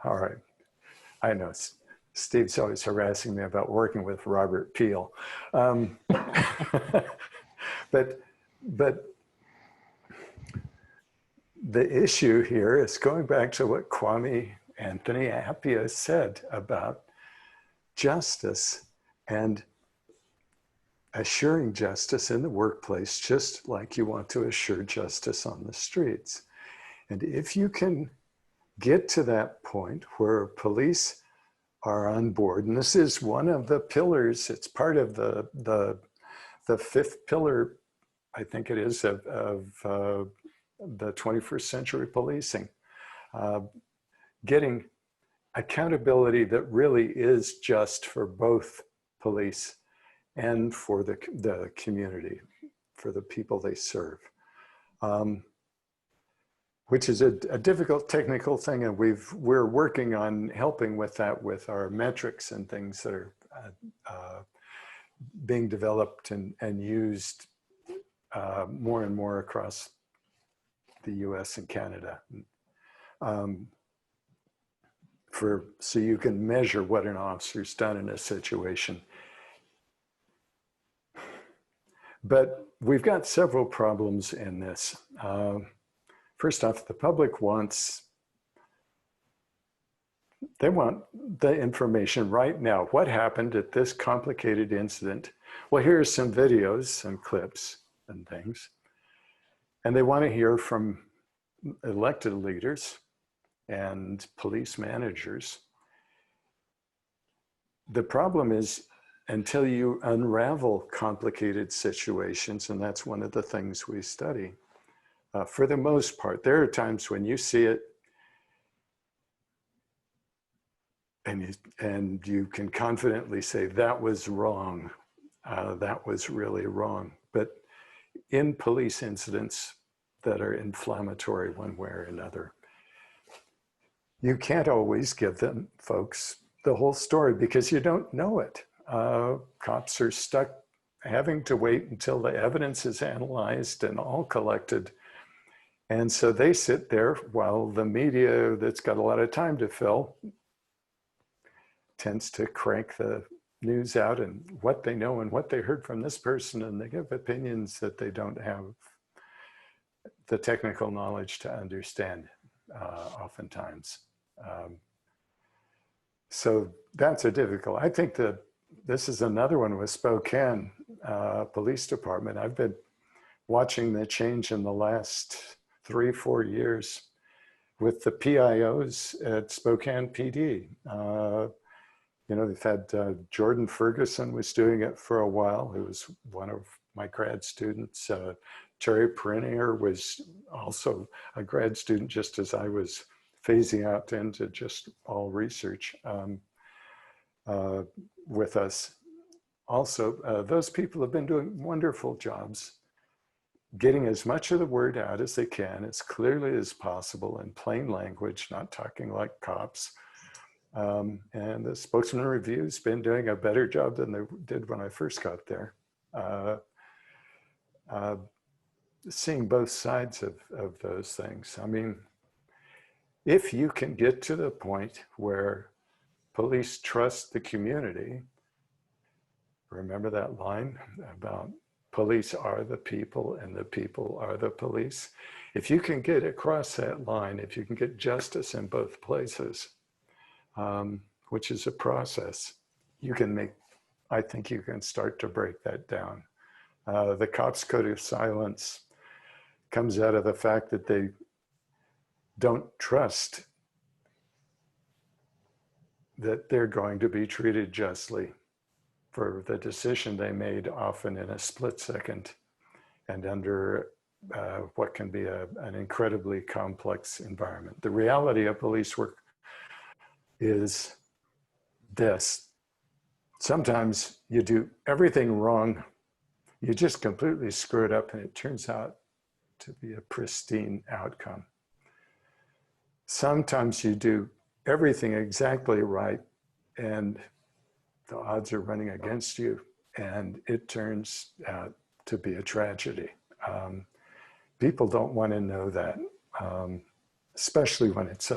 S3: All right, I know Steve's always harassing me about working with Robert Peel. But the issue here is going back to what Kwame Anthony Appiah said about justice and assuring justice in the workplace, just like you want to assure justice on the streets. And if you can get to that point where police are on board, and this is one of the pillars, it's part of the fifth pillar, I think it is, of the 21st century policing, getting accountability that really is just for both police and for the community, for the people they serve, which is a difficult technical thing, and we're working on helping with that with our metrics and things that are being developed and used more and more across the US and Canada. So you can measure what an officer's done in a situation. But we've got several problems in this. First off, the public they want the information right now. What happened at this complicated incident? Well, here's some videos, some clips and things. And they want to hear from elected leaders and police managers. The problem is, until you unravel complicated situations, and that's one of the things we study, for the most part, there are times when you see it and you can confidently say, that was wrong, that was really wrong. But in police incidents that are inflammatory one way or another, you can't always give them folks the whole story because you don't know it. Cops are stuck having to wait until the evidence is analyzed and all collected. And so they sit there while the media that's got a lot of time to fill tends to crank the news out and what they know and what they heard from this person, and they give opinions that they don't have the technical knowledge to understand oftentimes. So that's a difficult. I think that this is another one with Spokane Police Department. I've been watching the change in the last 3-4 years with the PIOs at Spokane PD. You know, they've had Jordan Ferguson was doing it for a while, who was one of my grad students. Terry Perinier was also a grad student, just as I was phasing out into just all research with us. Also, those people have been doing wonderful jobs getting as much of the word out as they can, as clearly as possible in plain language, not talking like cops. And the Spokesman Review's been doing a better job than they did when I first got there. Seeing both sides of those things. I mean, if you can get to the point where police trust the community, remember that line about police are the people and the people are the police? If you can get across that line, if you can get justice in both places, which is a process, you can make, I think you can start to break that down. The cops' code of silence comes out of the fact that they don't trust that they're going to be treated justly for the decision they made, often in a split second and under what can be an incredibly complex environment. The reality of police work is this. Sometimes you do everything wrong, you just completely screw it up, and it turns out to be a pristine outcome. Sometimes you do everything exactly right, and the odds are running against you, and it turns out to be a tragedy. People don't want to know that, especially when it's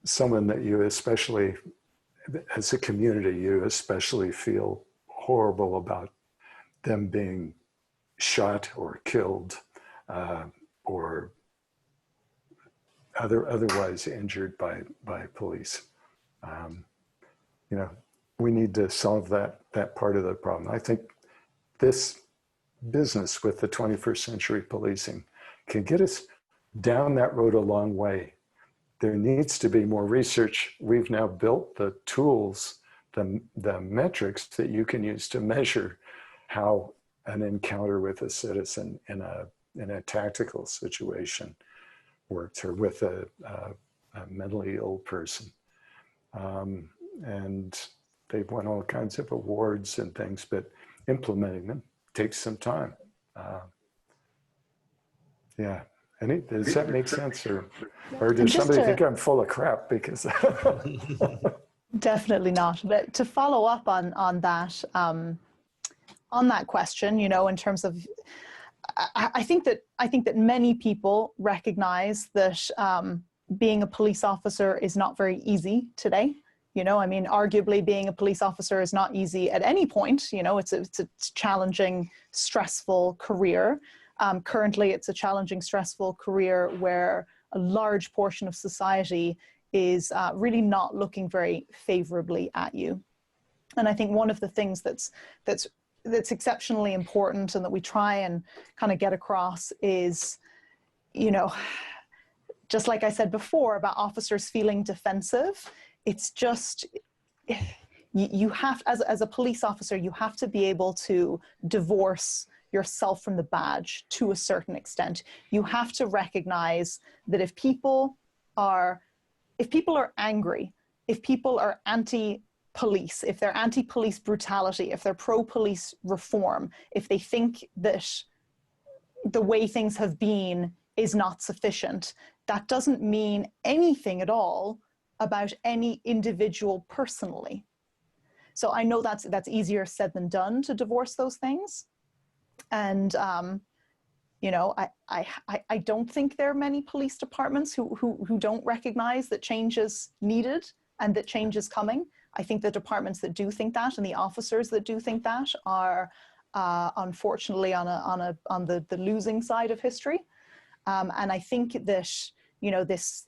S3: someone that you especially, as a community, you especially feel horrible about them being shot or killed or otherwise injured by police. You know, we need to solve that part of the problem. I think this business with the 21st century policing can get us down that road a long way. There needs to be more research. We've now built the tools, the metrics that you can use to measure how an encounter with a citizen in a tactical situation works, or with a mentally ill person. And they've won all kinds of awards and things, but implementing them takes some time. Yeah. Does that make sense? Or does somebody think I'm full of crap? Because
S5: definitely not. But to follow up on that question, you know, in terms of, I think that many people recognize that being a police officer is not very easy today. You know, I mean, arguably being a police officer is not easy at any point. You know, it's a challenging, stressful career. Currently, it's a challenging, stressful career where a large portion of society is really not looking very favorably at you. And I think one of the things that's exceptionally important and that we try and kind of get across is, you know, just like I said before about officers feeling defensive, it's just, you have, as a police officer, you have to be able to divorce yourself from the badge to a certain extent. You have to recognize that if people are angry, if people are anti-police, if they're anti-police brutality, if they're pro-police reform, if they think that the way things have been is not sufficient, that doesn't mean anything at all about any individual personally. So I know that's easier said than done to divorce those things. And, you know, I don't think there are many police departments who don't recognize that change is needed and that change is coming. I think the departments that do think that and the officers that do think that are unfortunately on the losing side of history. And I think that, you know, this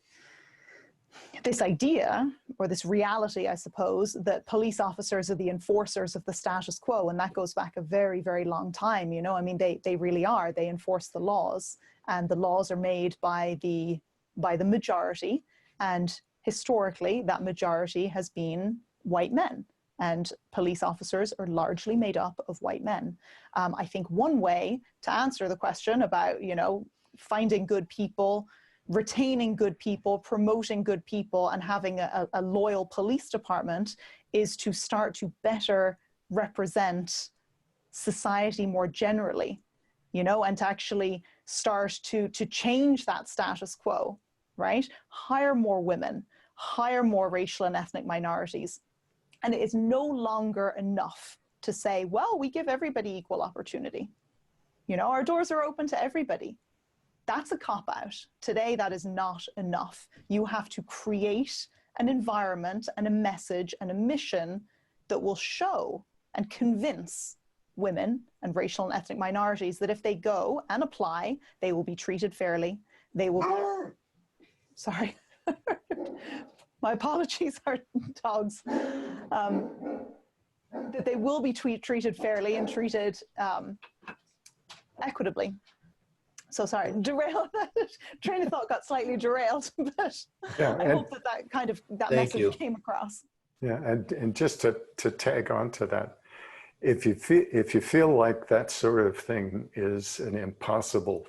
S5: idea, or this reality, I suppose, that police officers are the enforcers of the status quo, and that goes back a very, very long time, you know, I mean, they really are. They enforce the laws, and the laws are made by the majority, and historically, that majority has been white men, and police officers are largely made up of white men. I think one way to answer the question about, you know, finding good people, retaining good people, promoting good people, and having a loyal police department is to start to better represent society more generally, you know, and to actually start to change that status quo, right? Hire more women, hire more racial and ethnic minorities. And it is no longer enough to say, well, we give everybody equal opportunity. You know, our doors are open to everybody. That's a cop-out. Today, that is not enough. You have to create an environment and a message and a mission that will show and convince women and racial and ethnic minorities that if they go and apply, they will be treated fairly. They will, sorry, my apologies, our dogs. That they will be treated fairly and treated equitably. So sorry, derailed. Train of thought got slightly derailed, but yeah, I hope that message came across.
S3: Yeah, and just to tag on to that, if you feel like that sort of thing is an impossible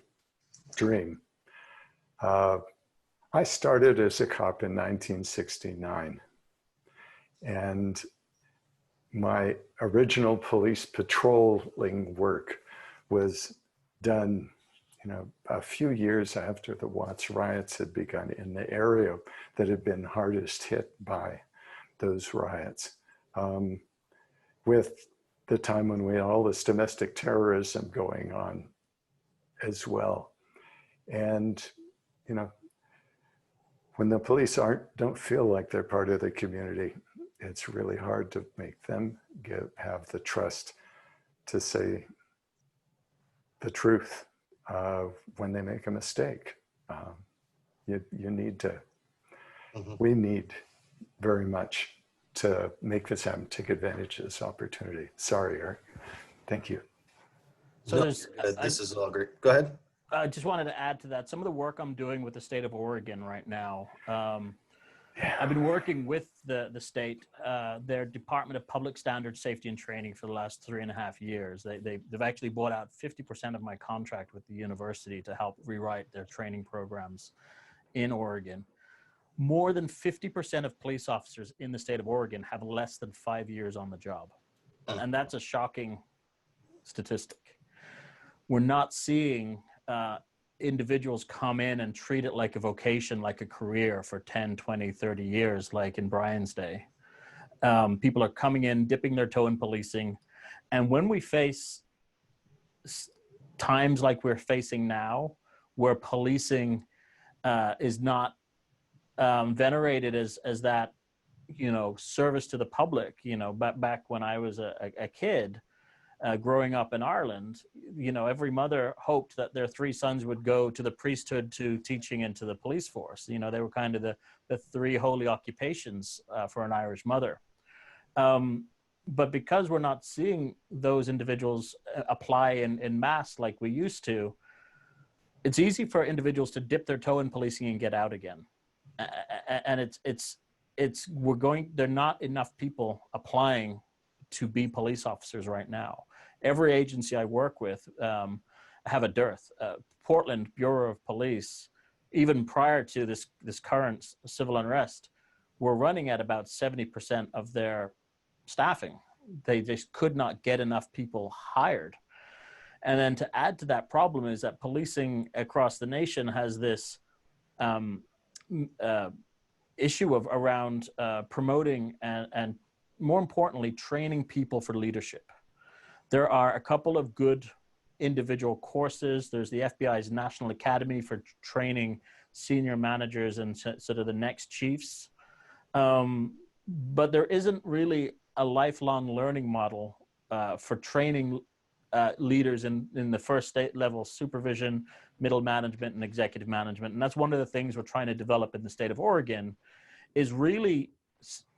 S3: dream, I started as a cop in 1969, and my original police patrolling work was done, you know, a few years after the Watts riots had begun in the area that had been hardest hit by those riots. With the time when we had all this domestic terrorism going on as well. And, you know, when the police don't feel like they're part of the community, it's really hard to make them have the trust to say the truth when they make a mistake. You need to, we need very much to make this happen, take advantage of this opportunity. Sorry, Eric. Thank you.
S4: So
S2: No,
S4: there's,
S2: this is all great. Go ahead.
S4: I just wanted to add to that. Some of the work I'm doing with the state of Oregon right now. I've been working with the state, their Department of Public Standards, Safety and Training for the last 3.5 years. They've actually bought out 50% of my contract with the university to help rewrite their training programs in Oregon. More than 50% of police officers in the state of Oregon have less than 5 years on the job. And that's a shocking statistic. We're not seeing individuals come in and treat it like a vocation, like a career for 10, 20, 30 years, like in Bryan's day. People are coming in, dipping their toe in policing. And when we face times like we're facing now, where policing is not venerated as that, service to the public, back when I was a kid, growing up in Ireland, every mother hoped that their 3 sons would go to the priesthood, to teaching, and to the police force. They were kind of the 3 holy occupations for an Irish mother. But because we're not seeing those individuals apply in mass like we used to, it's easy for individuals to dip their toe in policing and get out again. And there are not enough people applying to be police officers right now. Every agency I work with have a dearth. Portland Bureau of Police, even prior to this current civil unrest, were running at about 70% of their staffing. They just could not get enough people hired. And then to add to that problem is that policing across the nation has this issue around promoting and more importantly, training people for leadership. There are a couple of good individual courses. There's the FBI's National Academy for training senior managers and sort of the next chiefs. But there isn't really a lifelong learning model for training leaders in the first state level supervision, middle management, and executive management. And that's one of the things we're trying to develop in the state of Oregon, is really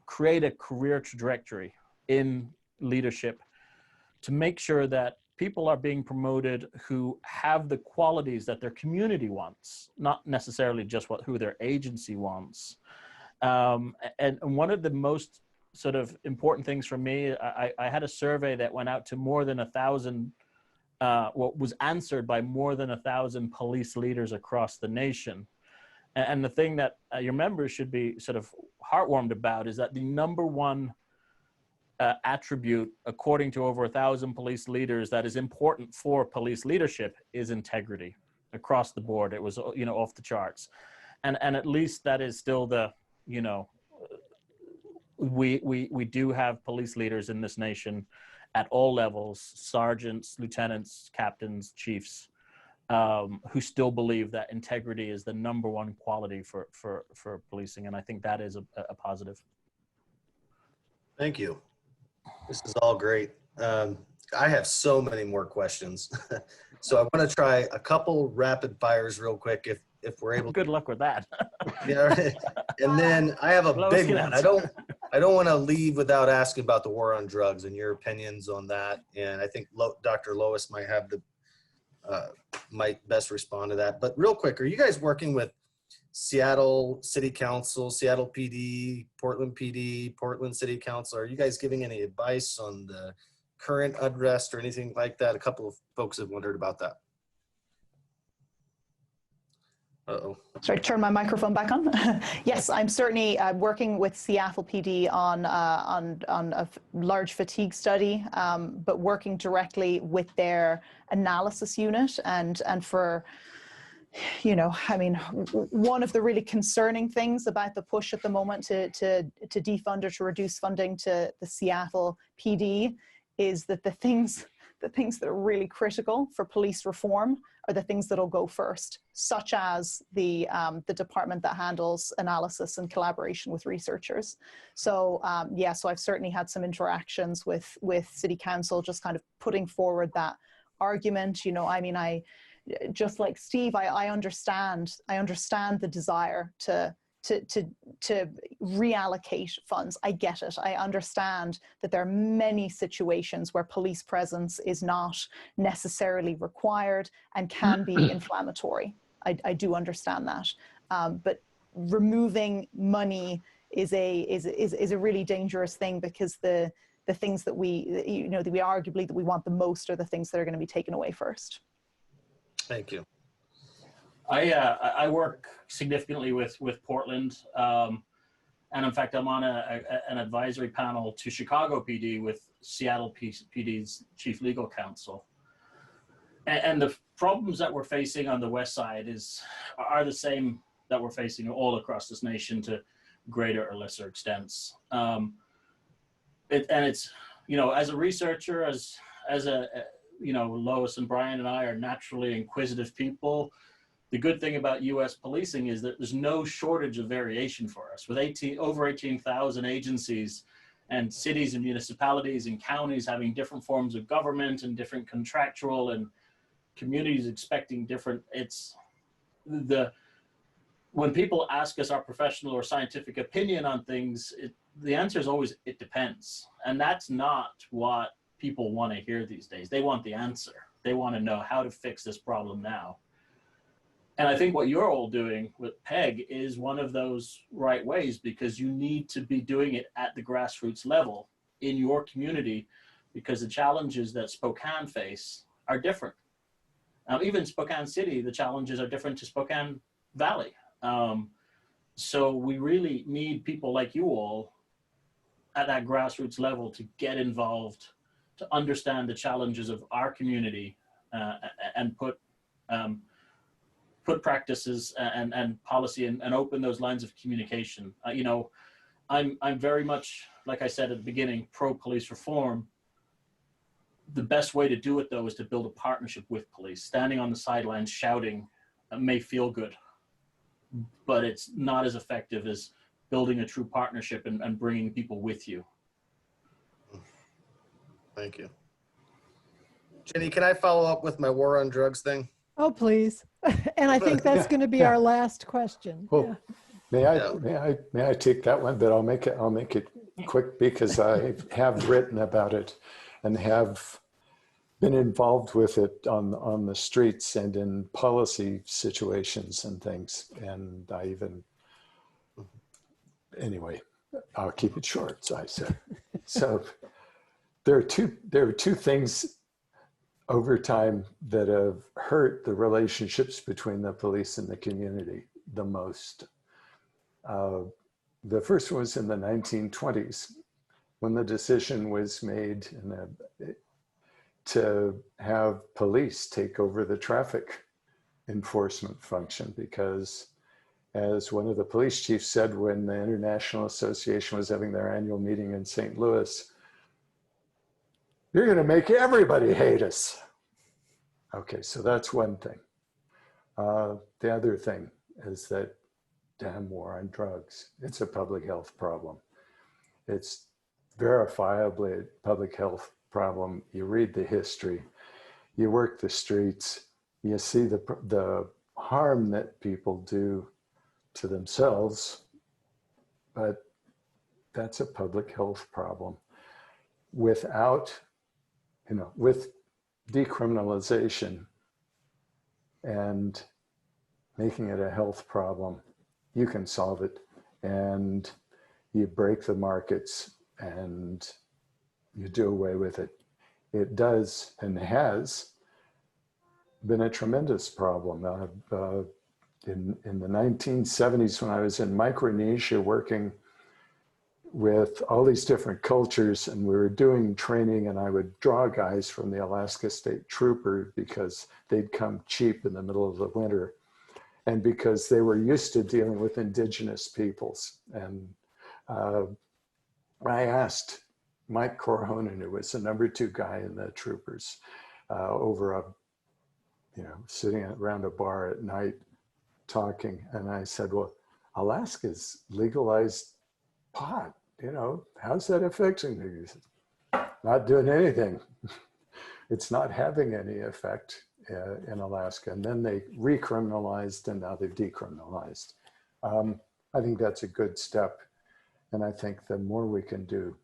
S4: create a career trajectory in leadership to make sure that people are being promoted who have the qualities that their community wants, not necessarily just who their agency wants. And one of the most sort of important things for me, I had a survey that went out to more than 1,000, was answered by more than 1,000 police leaders across the nation. And the thing that your members should be sort of heartwarmed about is that the number one attribute, according to over 1,000 police leaders, that is important for police leadership is integrity across the board. It was, off the charts. And at least that is still the, we do have police leaders in this nation at all levels, sergeants, lieutenants, captains, chiefs, who still believe that integrity is the number one quality for policing. And I think that is a positive.
S2: Thank you. This is all great. I have so many more questions. So I want to try a couple rapid fires real quick if we're able to.
S4: Good luck with that.
S2: Yeah, right. And then I have a big one. I don't want to leave without asking about the war on drugs and your opinions on that. And I think Dr. Lois might have might best respond to that. But real quick, are you guys working with Seattle City Council, Seattle PD, Portland City Council? Are you guys giving any advice on the current unrest or anything like that? A couple of folks have wondered about that. Uh-oh.
S5: Sorry, turn my microphone back on. Yes, I'm certainly working with Seattle PD on a large fatigue study, but working directly with their analysis unit and for, one of the really concerning things about the push at the moment to defund or to reduce funding to the Seattle PD is that the things that are really critical for police reform are the things that'll go first, such as the department that handles analysis and collaboration with researchers. So so I've certainly had some interactions with City Council, just kind of putting forward that argument. I just like Steve, I understand the desire to to reallocate funds. I get it. I understand that there are many situations where police presence is not necessarily required and can be inflammatory. I do understand that. But removing money is a really dangerous thing, because the things that we, that we arguably that we want the most are the things that are going to be taken away first.
S2: Thank you.
S4: I work significantly with Portland, and in fact, I'm on an advisory panel to Chicago PD with Seattle PD's chief legal counsel, and the problems that we're facing on the west side are the same that we're facing all across this nation to greater or lesser extents. It's as a researcher, as a Lois and Bryan and I are naturally inquisitive people. The good thing about U.S. policing is that there's no shortage of variation for us. With over 18,000 agencies and cities and municipalities and counties having different forms of government and different contractual and communities expecting different, when people ask us our professional or scientific opinion on things, the answer is always, it depends. And that's not what people want to hear these days. They want the answer. They want to know how to fix this problem now. And I think what you're all doing with PEG is one of those right ways, because you need to be doing it at the grassroots level in your community, because the challenges that Spokane face are different. Even Spokane City, the challenges are different to Spokane Valley. So we really need people like you all at that grassroots level to get involved, to understand the challenges of our community, and put practices and policy and open those lines of communication. I'm very much, like I said at the beginning, pro police reform. The best way to do it, though, is to build a partnership with police. Standing on the sidelines shouting may feel good, but it's not as effective as building a true partnership and bringing people with you.
S2: Thank you. Jenny, can I follow up with my war on drugs thing?
S1: Oh, please. And I think that's going to be our last question.
S3: Well, may I take that one? But I'll make it quick, because I have written about it and have been involved with it on the streets and in policy situations and things. And anyway, I'll keep it short, so I said. So there are two things over time that have hurt the relationships between the police and the community the most. The first was in the 1920s, when the decision was made to have police take over the traffic enforcement function, because, as one of the police chiefs said when the International Association was having their annual meeting in St. Louis, "You're going to make everybody hate us." Okay, so that's one thing. The other thing is that damn war on drugs. It's a public health problem. It's verifiably a public health problem. You read the history, you work the streets, you see the harm that people do to themselves, but that's a public health problem. With decriminalization and making it a health problem, you can solve it, and you break the markets and you do away with it. It does and has been a tremendous problem. In the 1970s, when I was in Micronesia working with all these different cultures, and we were doing training, and I would draw guys from the Alaska State Trooper because they'd come cheap in the middle of the winter, and because they were used to dealing with indigenous peoples. And I asked Mike Corhonen, who was the #2 guy in the troopers, sitting around a bar at night talking, and I said, "Well, Alaska's legalized pot. How's that affecting you?" He said, "Not doing anything." It's not having any effect in Alaska. And then they recriminalized, and now they've decriminalized. I think that's a good step. And I think the more we can do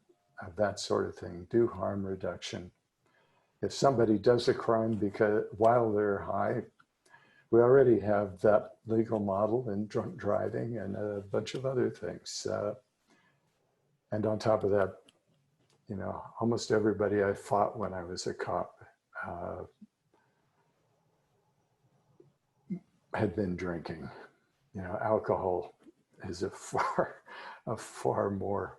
S3: of that sort of thing, do harm reduction. If somebody does a crime because while they're high, we already have that legal model in drunk driving and a bunch of other things. And on top of that, you know, almost everybody I fought when I was a cop had been drinking. You know, alcohol is a far more,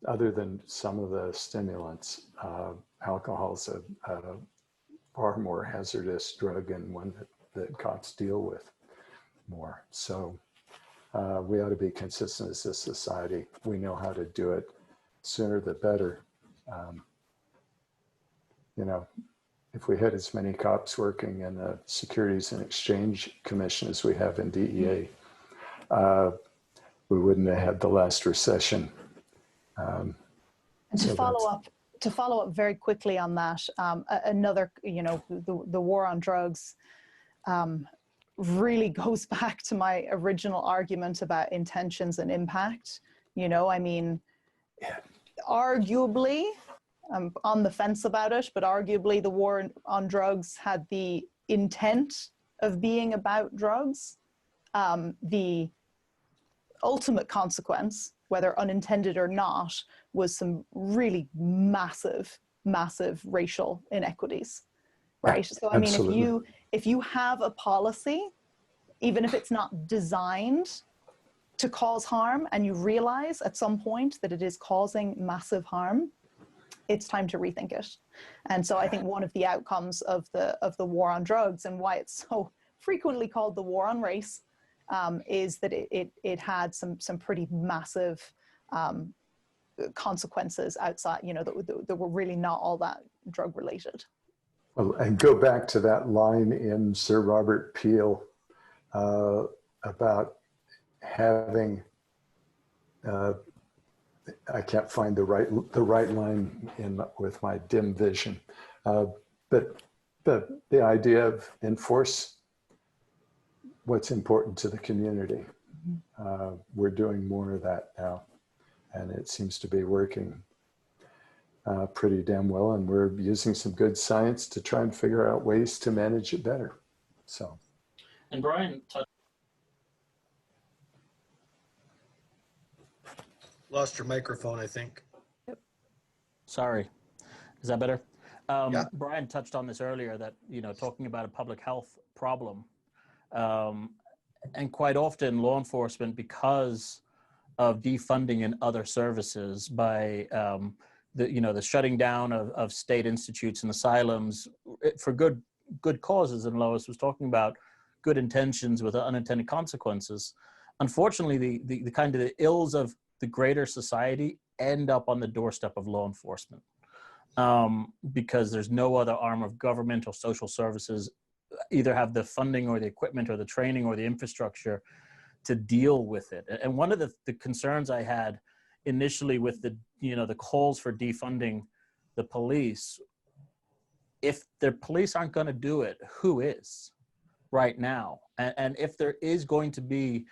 S3: other than some of the stimulants, alcohol's a far more hazardous drug and one that cops deal with more. So we ought to be consistent as a society. We know how to do it. Sooner the better. You know, if we had as many cops working in the Securities and Exchange Commission as we have in DEA, we wouldn't have had the last recession.
S5: And to follow up very quickly on that, another, you know, the war on drugs really goes back to my original argument about intentions and impact. You know, I mean, arguably, I'm on the fence about it, but arguably the war on drugs had the intent of being about drugs. The ultimate consequence, whether unintended or not, was some really massive racial inequities, right? So I mean, if you have a policy, even if it's not designed to cause harm, and you realize at some point that it is causing massive harm, it's time to rethink it. And so I think one of the outcomes of the war on drugs, and why it's so frequently called the war on race, is that it had some pretty massive consequences outside, you know, that were really not all that drug related.
S3: Well, and go back to that line in Sir Robert Peel about having, I can't find the right line with my dim vision, but the idea of enforce what's important to the community. We're doing more of that now, and it seems to be working pretty damn well, and we're using some good science to try and figure out ways to manage it better. So,
S4: and Bryan
S2: Lost your microphone, I think.
S1: Yep.
S4: Sorry, is that better?
S2: Yeah.
S4: Bryan touched on this earlier, that, you know, talking about a public health problem, and quite often law enforcement, because of defunding in other services by the shutting down of state institutes and asylums for good causes, and Lois was talking about good intentions with unintended consequences. Unfortunately, the kind of the ills of the greater society end up on the doorstep of law enforcement, because there's no other arm of government or social services either have the funding or the equipment or the training or the infrastructure to deal with it. And one of the concerns I had initially with the calls for defunding the police, if the police aren't going to do it, who is right now? And if there is going to be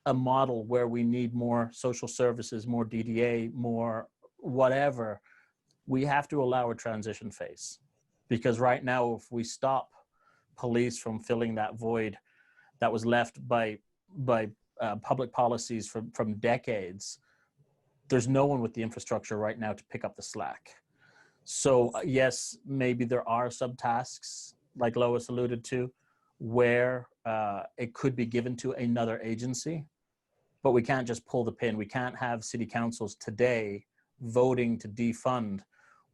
S4: a model where we need more social services, more DDA, more whatever, we have to allow a transition phase. Because right now, if we stop police from filling that void that was left by public policies from decades, there's no one with the infrastructure right now to pick up the slack. So yes, maybe there are subtasks, like Lois alluded to, where it could be given to another agency, but we can't just pull the pin. We can't have city councils today voting to defund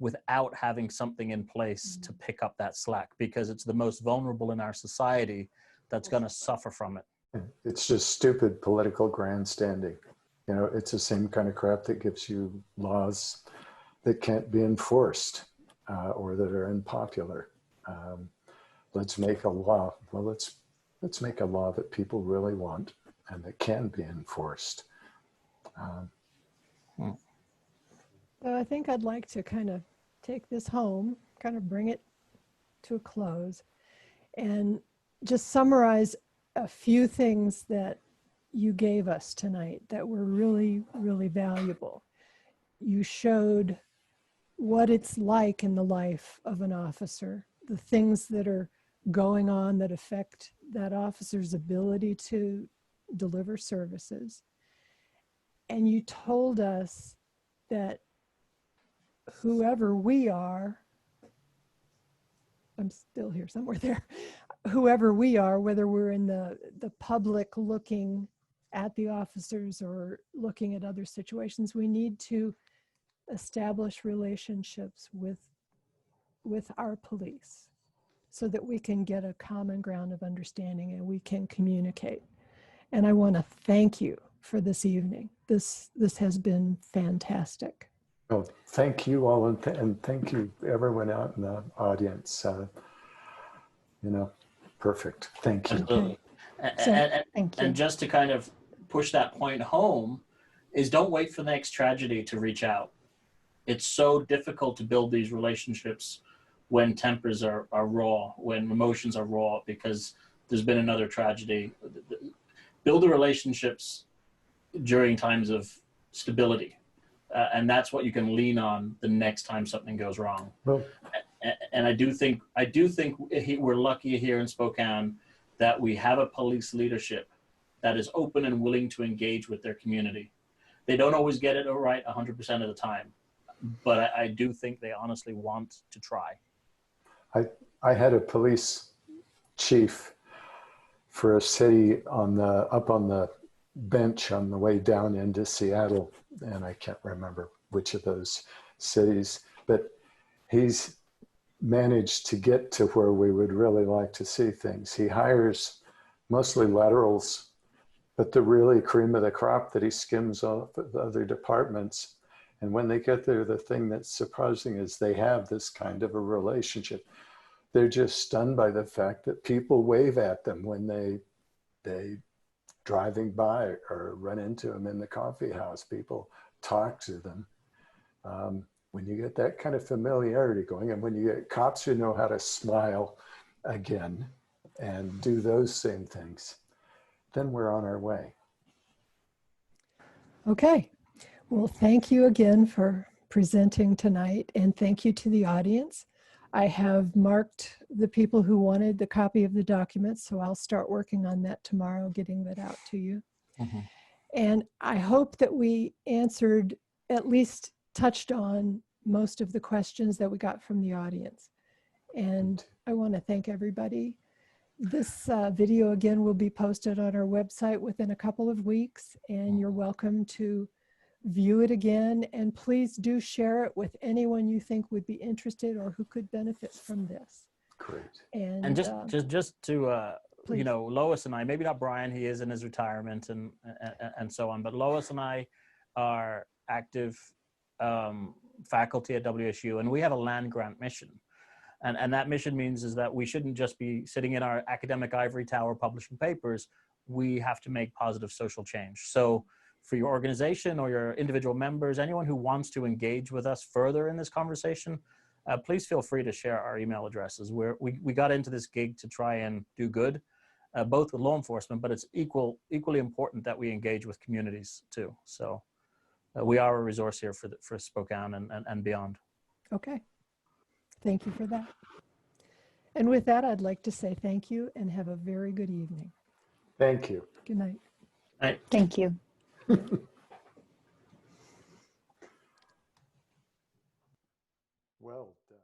S4: without having something in place to pick up that slack, because it's the most vulnerable in our society that's going to suffer from it.
S3: It's just stupid political grandstanding. You know, it's the same kind of crap that gives you laws that can't be enforced or that are unpopular. Let's make a law. Well, let's make a law that people really want and that can be enforced.
S1: So I think I'd like to kind of take this home, kind of bring it to a close, and just summarize a few things that you gave us tonight that were really, really valuable. You showed what it's like in the life of an officer, the things that are going on that affect that officer's ability to deliver services. And you told us that whoever we are, I'm still here somewhere there, whoever we are, whether we're in the public looking at the officers or looking at other situations, we need to establish relationships with our police so that we can get a common ground of understanding and we can communicate. And I want to thank you for this evening. This has been fantastic.
S3: Well, thank you all, and thank you everyone out in the audience. Perfect. Thank you.
S4: Absolutely.
S1: So,
S5: Thank you.
S4: And just to kind of push that point home is don't wait for the next tragedy to reach out. It's so difficult to build these relationships when tempers are raw, when emotions are raw, because there's been another tragedy. Build the relationships during times of stability. And that's what you can lean on the next time something goes wrong.
S3: Well,
S4: and I do think we're lucky here in Spokane that we have a police leadership that is open and willing to engage with their community. They don't always get it right 100% of the time, but I do think they honestly want to try.
S3: I had a police chief for a city up on the bench on the way down into Seattle, and I can't remember which of those cities, but he's managed to get to where we would really like to see things. He hires mostly laterals, but the really cream of the crop that he skims off of other departments. And when they get there, the thing that's surprising is they have this kind of a relationship. They're just stunned by the fact that people wave at them when they driving by or run into them in the coffee house. People talk to them. When you get that kind of familiarity going, and when you get cops who know how to smile again and do those same things, then we're on our way.
S1: okay. Well, thank you again for presenting tonight, and thank you to the audience. I have marked the people who wanted the copy of the documents, so I'll start working on that tomorrow, getting that out to you.
S4: Mm-hmm.
S1: And I hope that we answered, at least touched on, most of the questions that we got from the audience. And I want to thank everybody. This video again will be posted on our website within a couple of weeks, and you're welcome to view it again, and please do share it with anyone you think would be interested or who could benefit from this.
S3: Great.
S1: And
S4: just to
S1: please.
S4: Lois and I, maybe not Bryan, he is in his retirement and so on, but Lois and I are active faculty at WSU, and we have a land grant mission. And that mission means is that we shouldn't just be sitting in our academic ivory tower publishing papers. We have to make positive social change. So for your organization or your individual members, anyone who wants to engage with us further in this conversation, please feel free to share our email addresses. We got into this gig to try and do good, both with law enforcement, but it's equally important that we engage with communities too. So we are a resource here for Spokane and beyond.
S1: Okay, thank you for that. And with that, I'd like to say thank you and have a very good evening.
S3: Thank you.
S1: Good night.
S4: All right.
S5: Thank you.
S3: Well done.